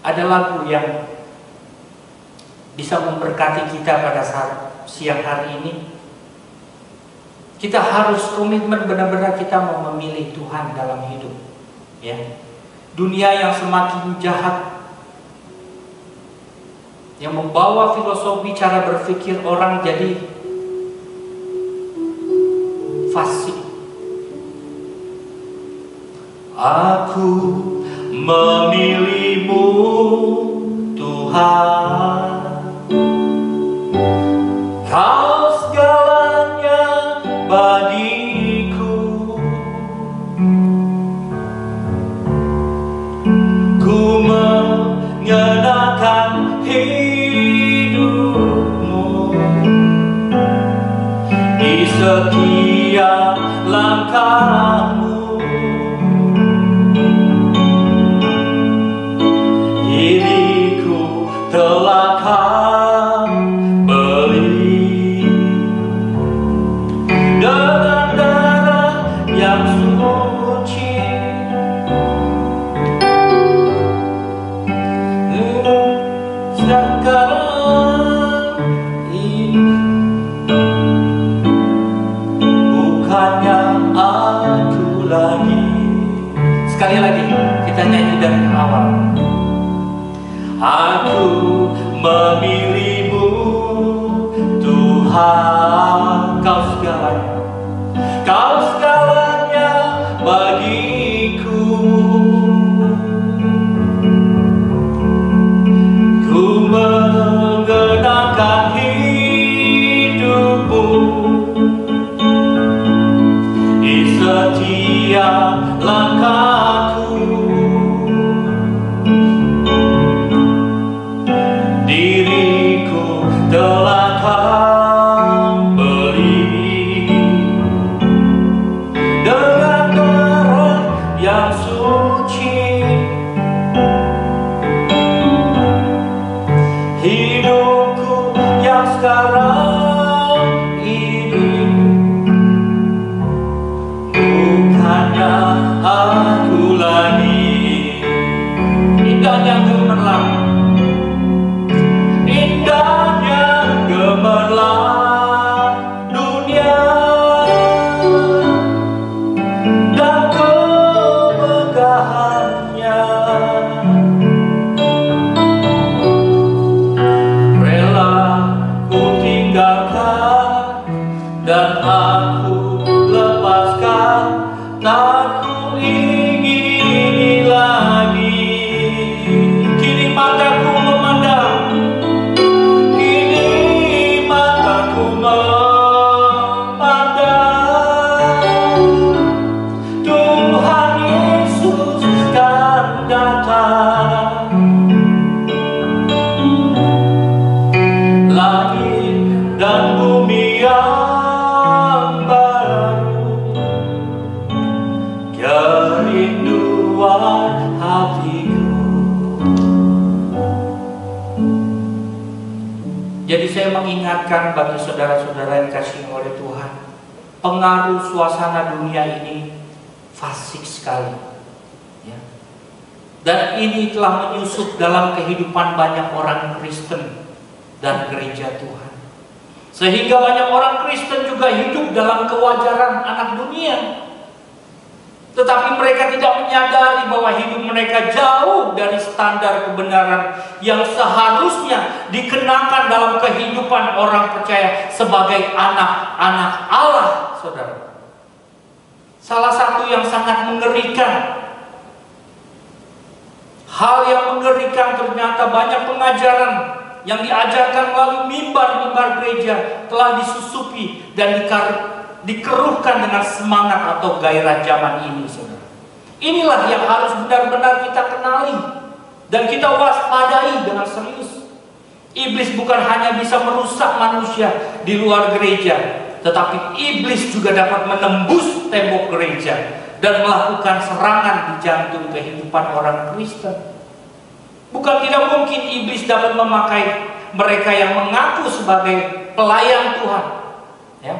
Ada lagu yang bisa memberkati kita pada saat siang hari ini. Kita harus komitmen benar-benar kita mau memilih Tuhan dalam hidup, ya. Dunia yang semakin jahat, yang membawa filosofi cara berpikir orang jadi fasik. Aku memilih-Mu, Tuhan, Kau segalanya bagiku. Ku mengenakan hidup-Mu di setiap langkah-Mu. Diriku telah Kau beli dengan darah yang suci. Sekarang ini bukannya aku lagi. Sekali lagi kita nyanyi dari awal. Aku memilih-Mu, Tuhan, Kau segalanya, Kau segalanya bagiku. Ku mengenakan hidup-Mu di setiap langkahku. Diriku telah Kau beli dengan darah yang suci. Hidupku yang sekarang ini bukannya aku lagi. Indahnya gemerlap, bagi saudara-saudara yang dikasihi oleh Tuhan, pengaruh suasana dunia ini fasik sekali, ya. Dan ini telah menyusup dalam kehidupan banyak orang Kristen dan gereja Tuhan, sehingga banyak orang Kristen juga hidup dalam kewajaran anak dunia. Tetapi mereka tidak menyadari bahwa hidup mereka jauh dari standar kebenaran yang seharusnya dikenakan dalam kehidupan orang percaya sebagai anak-anak Allah, saudara. Salah satu yang sangat mengerikan, hal yang mengerikan, ternyata banyak pengajaran yang diajarkan melalui mimbar-mimbar gereja telah disusupi dan dikeruhkan dengan semangat atau gairah zaman ini, saudara. Inilah yang harus benar-benar kita kenali dan kita waspadai dengan serius. Iblis bukan hanya bisa merusak manusia di luar gereja, tetapi iblis juga dapat menembus tembok gereja dan melakukan serangan di jantung kehidupan orang Kristen. Bukan tidak mungkin iblis dapat memakai mereka yang mengaku sebagai pelayan Tuhan, ya,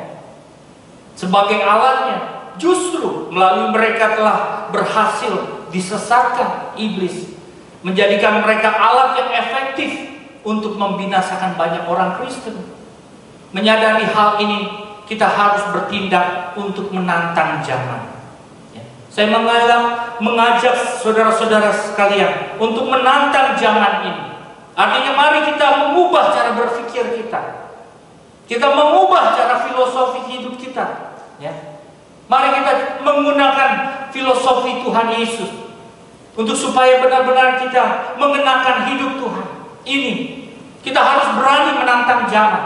sebagai alatnya. Justru melalui mereka telah berhasil disesatkan iblis, menjadikan mereka alat yang efektif untuk membinasakan banyak orang Kristen. Menyadari hal ini, kita harus bertindak untuk menantang zaman. Saya mengajak saudara-saudara sekalian untuk menantang zaman ini. Artinya mari kita mengubah cara berpikir kita. Kita mengubah cara filosofi hidup kita, ya. Mari kita menggunakan filosofi Tuhan Yesus untuk supaya benar-benar kita mengenakan hidup Tuhan. Ini kita harus berani menantang zaman,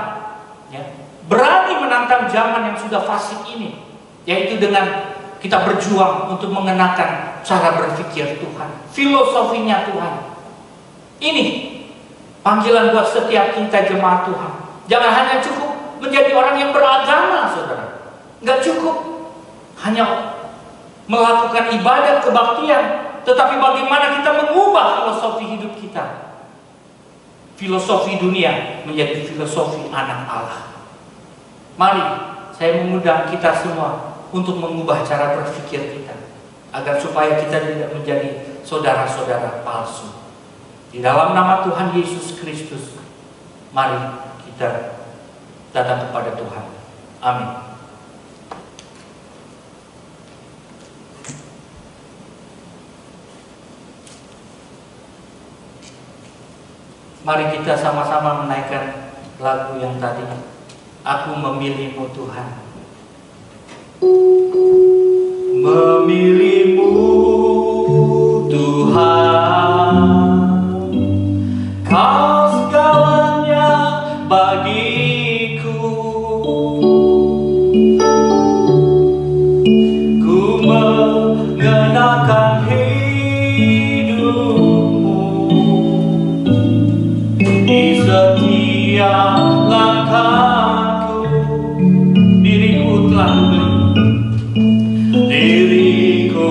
ya. Berani menantang zaman yang sudah fasik ini, yaitu dengan kita berjuang untuk mengenakan cara berpikir Tuhan, filosofinya Tuhan. Ini panggilan buat setiap kita jemaat Tuhan. Jangan hanya cukup menjadi orang yang beragama, saudara. Nggak cukup hanya melakukan ibadah kebaktian, tetapi bagaimana kita mengubah filosofi hidup kita. Filosofi dunia menjadi filosofi anak Allah. Mari saya mengundang kita semua untuk mengubah cara berpikir kita, agar supaya kita tidak menjadi saudara-saudara palsu. Di dalam nama Tuhan Yesus Kristus, mari kita datang kepada Tuhan. Amin. Mari kita sama-sama menaikkan lagu yang tadi, Aku Memilih-Mu Tuhan. Memilih-Mu Tuhan, Kau segalanya bagiku. Ku mengenakan hidupmu di setiap langkahku. Diriku telah diriku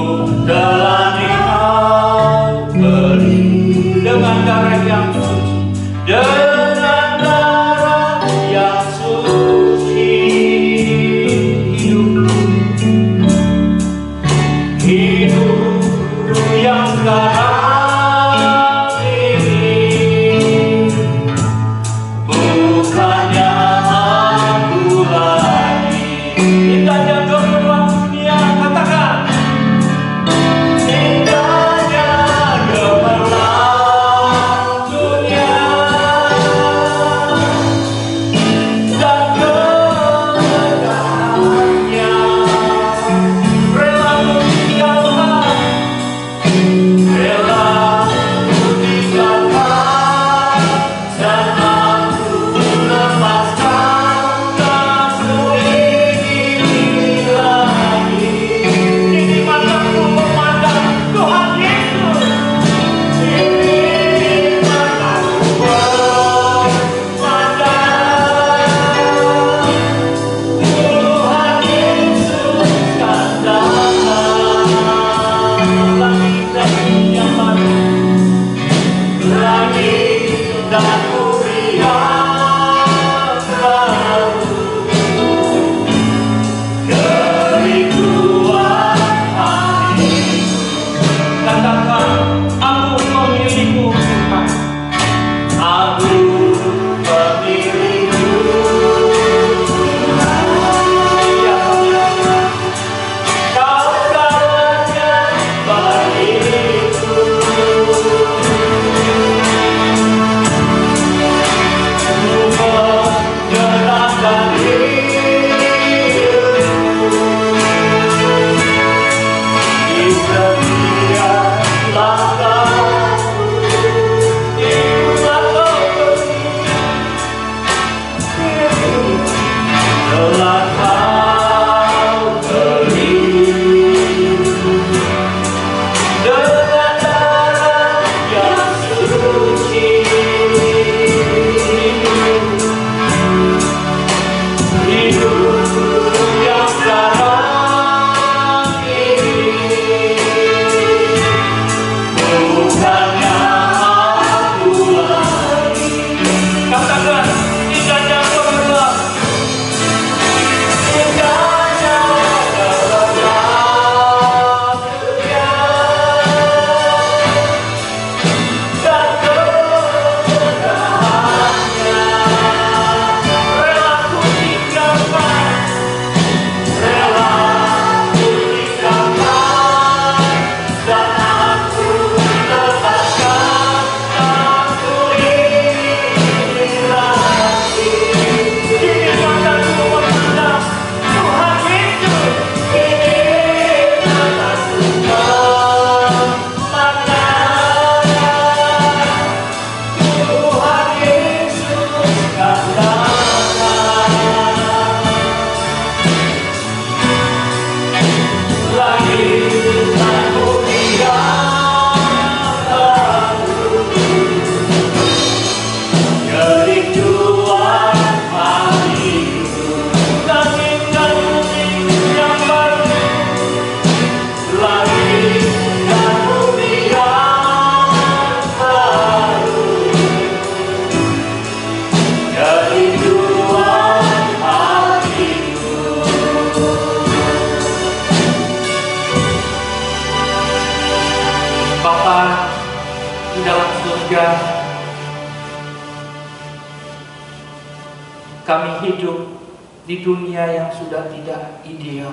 hidup di dunia yang sudah tidak ideal.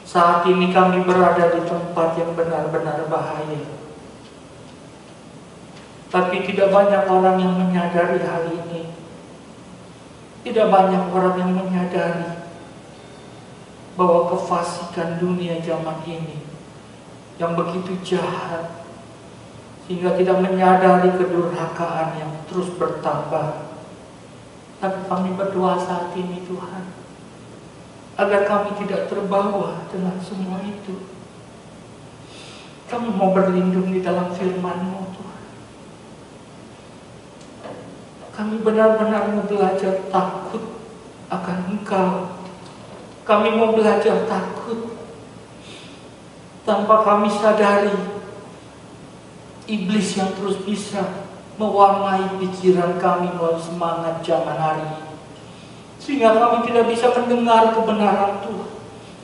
Saat ini kami berada di tempat yang benar-benar bahaya. Tapi tidak banyak orang yang menyadari hal ini. Tidak banyak orang yang menyadari bahwa kefasikan dunia zaman ini yang begitu jahat, sehingga tidak menyadari kedurhakaan yang terus bertambah. Tapi kami berdoa saat ini, Tuhan, agar kami tidak terbawa dengan semua itu. Kami mau berlindung di dalam firman-Mu, Tuhan. Kami benar-benar mau belajar takut akan Engkau. Kami mau belajar takut tanpa kami sadari iblis yang terus bisa mewarnai pikiran kami melalui semangat zaman hari ini. Sehingga kami tidak bisa mendengar kebenaran Tuhan,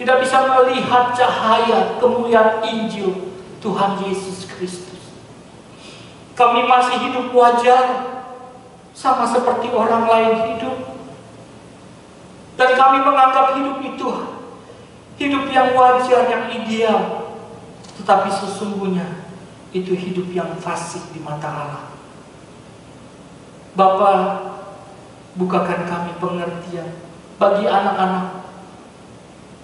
tidak bisa melihat cahaya kemuliaan Injil Tuhan Yesus Kristus. Kami masih hidup wajar, sama seperti orang lain hidup. Dan kami menganggap hidup itu hidup yang wajar, yang ideal. Tetapi sesungguhnya itu hidup yang fasik di mata Allah. Bapa, bukakan kami pengertian bagi anak-anak,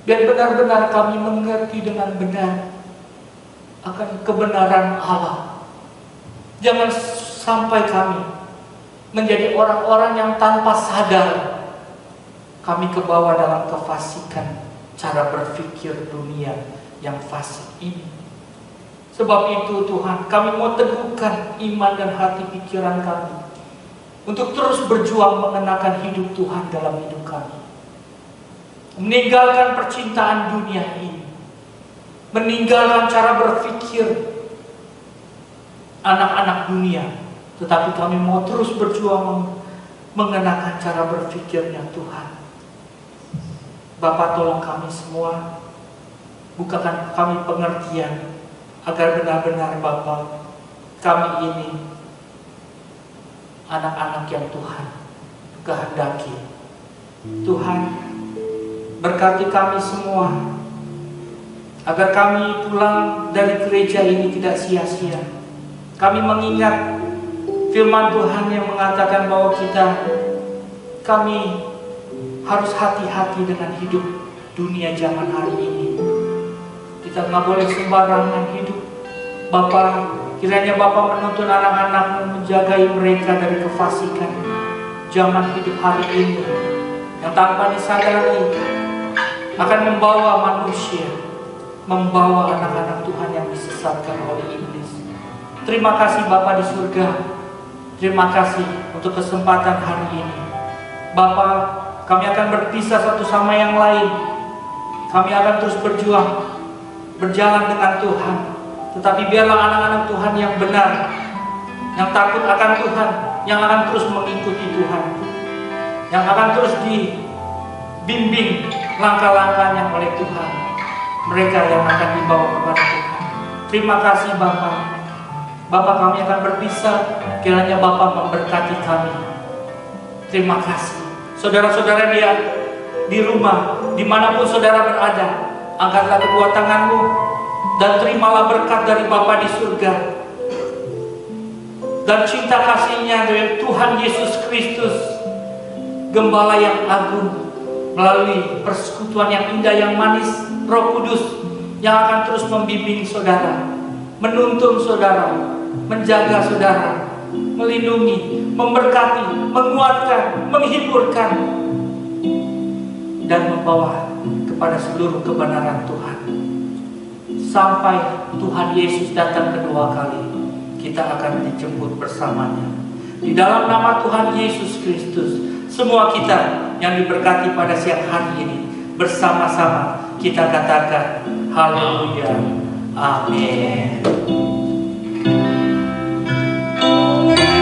biar benar-benar kami mengerti dengan benar akan kebenaran Allah. Jangan sampai kami menjadi orang-orang yang tanpa sadar kami kebawa dalam kefasikan cara berpikir dunia yang fasik ini. Sebab itu Tuhan, kami mau teguhkan iman dan hati pikiran kami untuk terus berjuang mengenakan hidup Tuhan dalam hidup kami. Meninggalkan percintaan dunia ini, meninggalkan cara berpikir anak-anak dunia, tetapi kami mau terus berjuang mengenakan cara berpikirnya Tuhan. Bapa, tolong kami semua, bukakan kami pengertian agar benar-benar Bapa, kami ini anak-anak yang Tuhan kehendaki. Tuhan, berkati kami semua agar kami pulang dari gereja ini tidak sia-sia. Kami mengingat firman Tuhan yang mengatakan bahwa kami harus hati-hati dengan hidup dunia zaman hari ini. Kita nggak boleh sembarangan hidup. Bapa, kiranya Bapa menuntun anak-anak-Mu, menjagai mereka dari kefasikan zaman hidup hari ini yang tanpa disadari akan membawa manusia, membawa anak-anak Tuhan yang disesatkan oleh iblis. Terima kasih Bapa di surga. Terima kasih untuk kesempatan hari ini. Bapa, kami akan berpisah satu sama yang lain. Kami akan terus berjuang, berjalan dengan Tuhan. Tetapi biarlah anak-anak Tuhan yang benar, yang takut akan Tuhan, yang akan terus mengikuti Tuhan, yang akan terus dibimbing langkah-langkahnya oleh Tuhan. Mereka yang akan dibawa kepada Tuhan. Terima kasih Bapa. Bapa, kami akan berpisah, kiranya Bapa memberkati kami. Terima kasih. Saudara-saudara dia di rumah, dimanapun saudara berada, angkatlah kedua tanganmu dan terimalah berkat dari Bapa di surga. Dan cinta kasihnya dari Tuhan Yesus Kristus, Gembala yang agung, melalui persekutuan yang indah, yang manis, Roh Kudus yang akan terus membimbing saudara, menuntun saudara, menjaga saudara, melindungi, memberkati, menguatkan, menghiburkan, dan membawa kepada seluruh kebenaran Tuhan. Sampai Tuhan Yesus datang kedua kali, kita akan dijemput bersamanya. Di dalam nama Tuhan Yesus Kristus, semua kita yang diberkati pada siang hari ini, bersama-sama kita katakan, haleluya, amin. Hallelujah.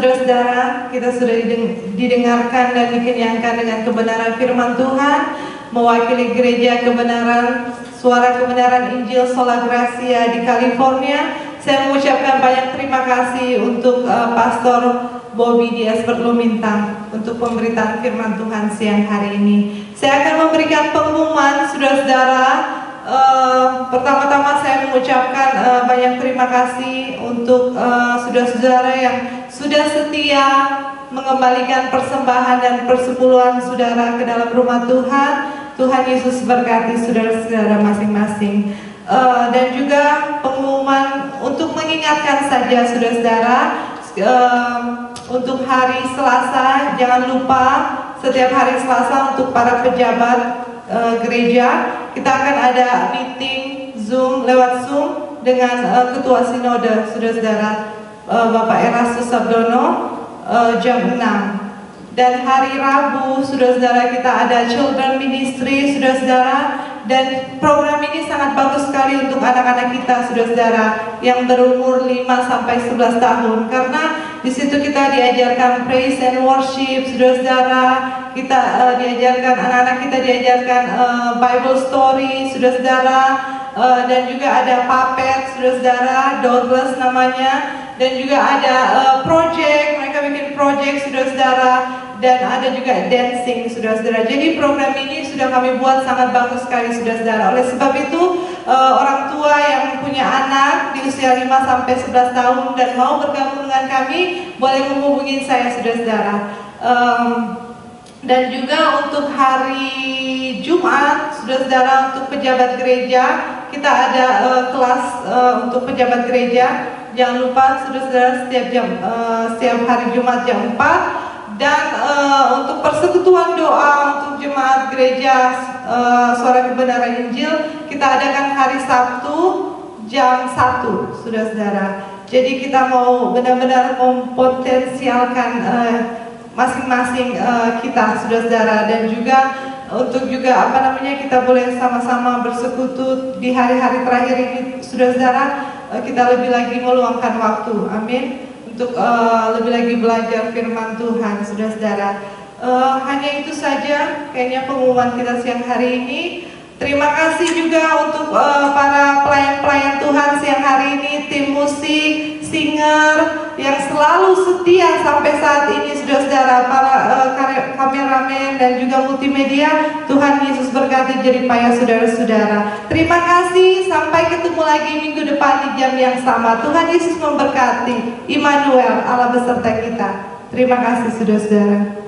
saudara-saudara, kita sudah didengarkan dan dikenyangkan dengan kebenaran firman Tuhan, mewakili gereja kebenaran, suara kebenaran Injil Sola Gracia di California. Saya mengucapkan banyak terima kasih untuk Pastor Bobby Dias Berlumintang untuk pemberitaan firman Tuhan siang hari ini. Saya akan memberikan pengumuman, saudara-saudara. Pertama-tama saya mengucapkan banyak terima kasih untuk saudara-saudara yang sudah setia mengembalikan persembahan dan persepuluhan saudara ke dalam rumah Tuhan. Tuhan Yesus berkati saudara-saudara masing-masing. Dan juga pengumuman untuk mengingatkan saja saudara-saudara, untuk hari Selasa jangan lupa setiap hari Selasa untuk para pejabat gereja kita akan ada meeting lewat Zoom dengan Ketua Sinode saudara-saudara Bapak Erastus Sabdono jam 6. Dan hari Rabu saudara-saudara kita ada Children Ministry saudara-saudara, dan program ini sangat bagus sekali untuk anak-anak kita saudara-saudara yang berumur 5 sampai 11 tahun, karena di situ kita diajarkan praise and worship saudara-saudara, kita diajarkan, anak-anak kita diajarkan Bible story saudara-saudara, dan juga ada puppet saudara-saudara, Douglas namanya, dan juga ada project, mereka bikin project saudara-saudara, dan ada juga dancing saudara-saudara. Jadi program ini sudah kami buat sangat bagus sekali saudara-saudara. Oleh sebab itu orang tua yang punya anak di usia 5 sampai 11 tahun dan mau bergabung dengan kami boleh menghubungi saya saudara-saudara. Dan juga untuk hari Jumat saudara-saudara, untuk pejabat gereja kita ada kelas untuk pejabat gereja. Jangan lupa saudara-saudara setiap hari Jumat jam 4. Dan untuk persekutuan doa untuk jemaat gereja Suara Kebenaran Injil kita adakan hari Sabtu jam 1 saudara-saudara. Jadi kita mau benar-benar mempotensialkan masing-masing kita saudara-saudara, dan juga untuk juga kita boleh sama-sama bersekutu di hari-hari terakhir ini saudara-saudara, kita lebih lagi meluangkan waktu, amin, untuk lebih lagi belajar firman Tuhan saudara-saudara. Hanya itu saja kayaknya pengumuman kita siang hari ini. Terima kasih juga untuk para pelayan-pelayan Tuhan siang hari ini, tim musik, singer yang selalu setia sampai saat ini saudara-saudara, para kameramen dan juga multimedia. Tuhan Yesus berkati jerih payah saudara-saudara. Terima kasih, sampai ketemu lagi minggu depan di jam yang sama. Tuhan Yesus memberkati. Immanuel, Allah beserta kita. Terima kasih saudara-saudara.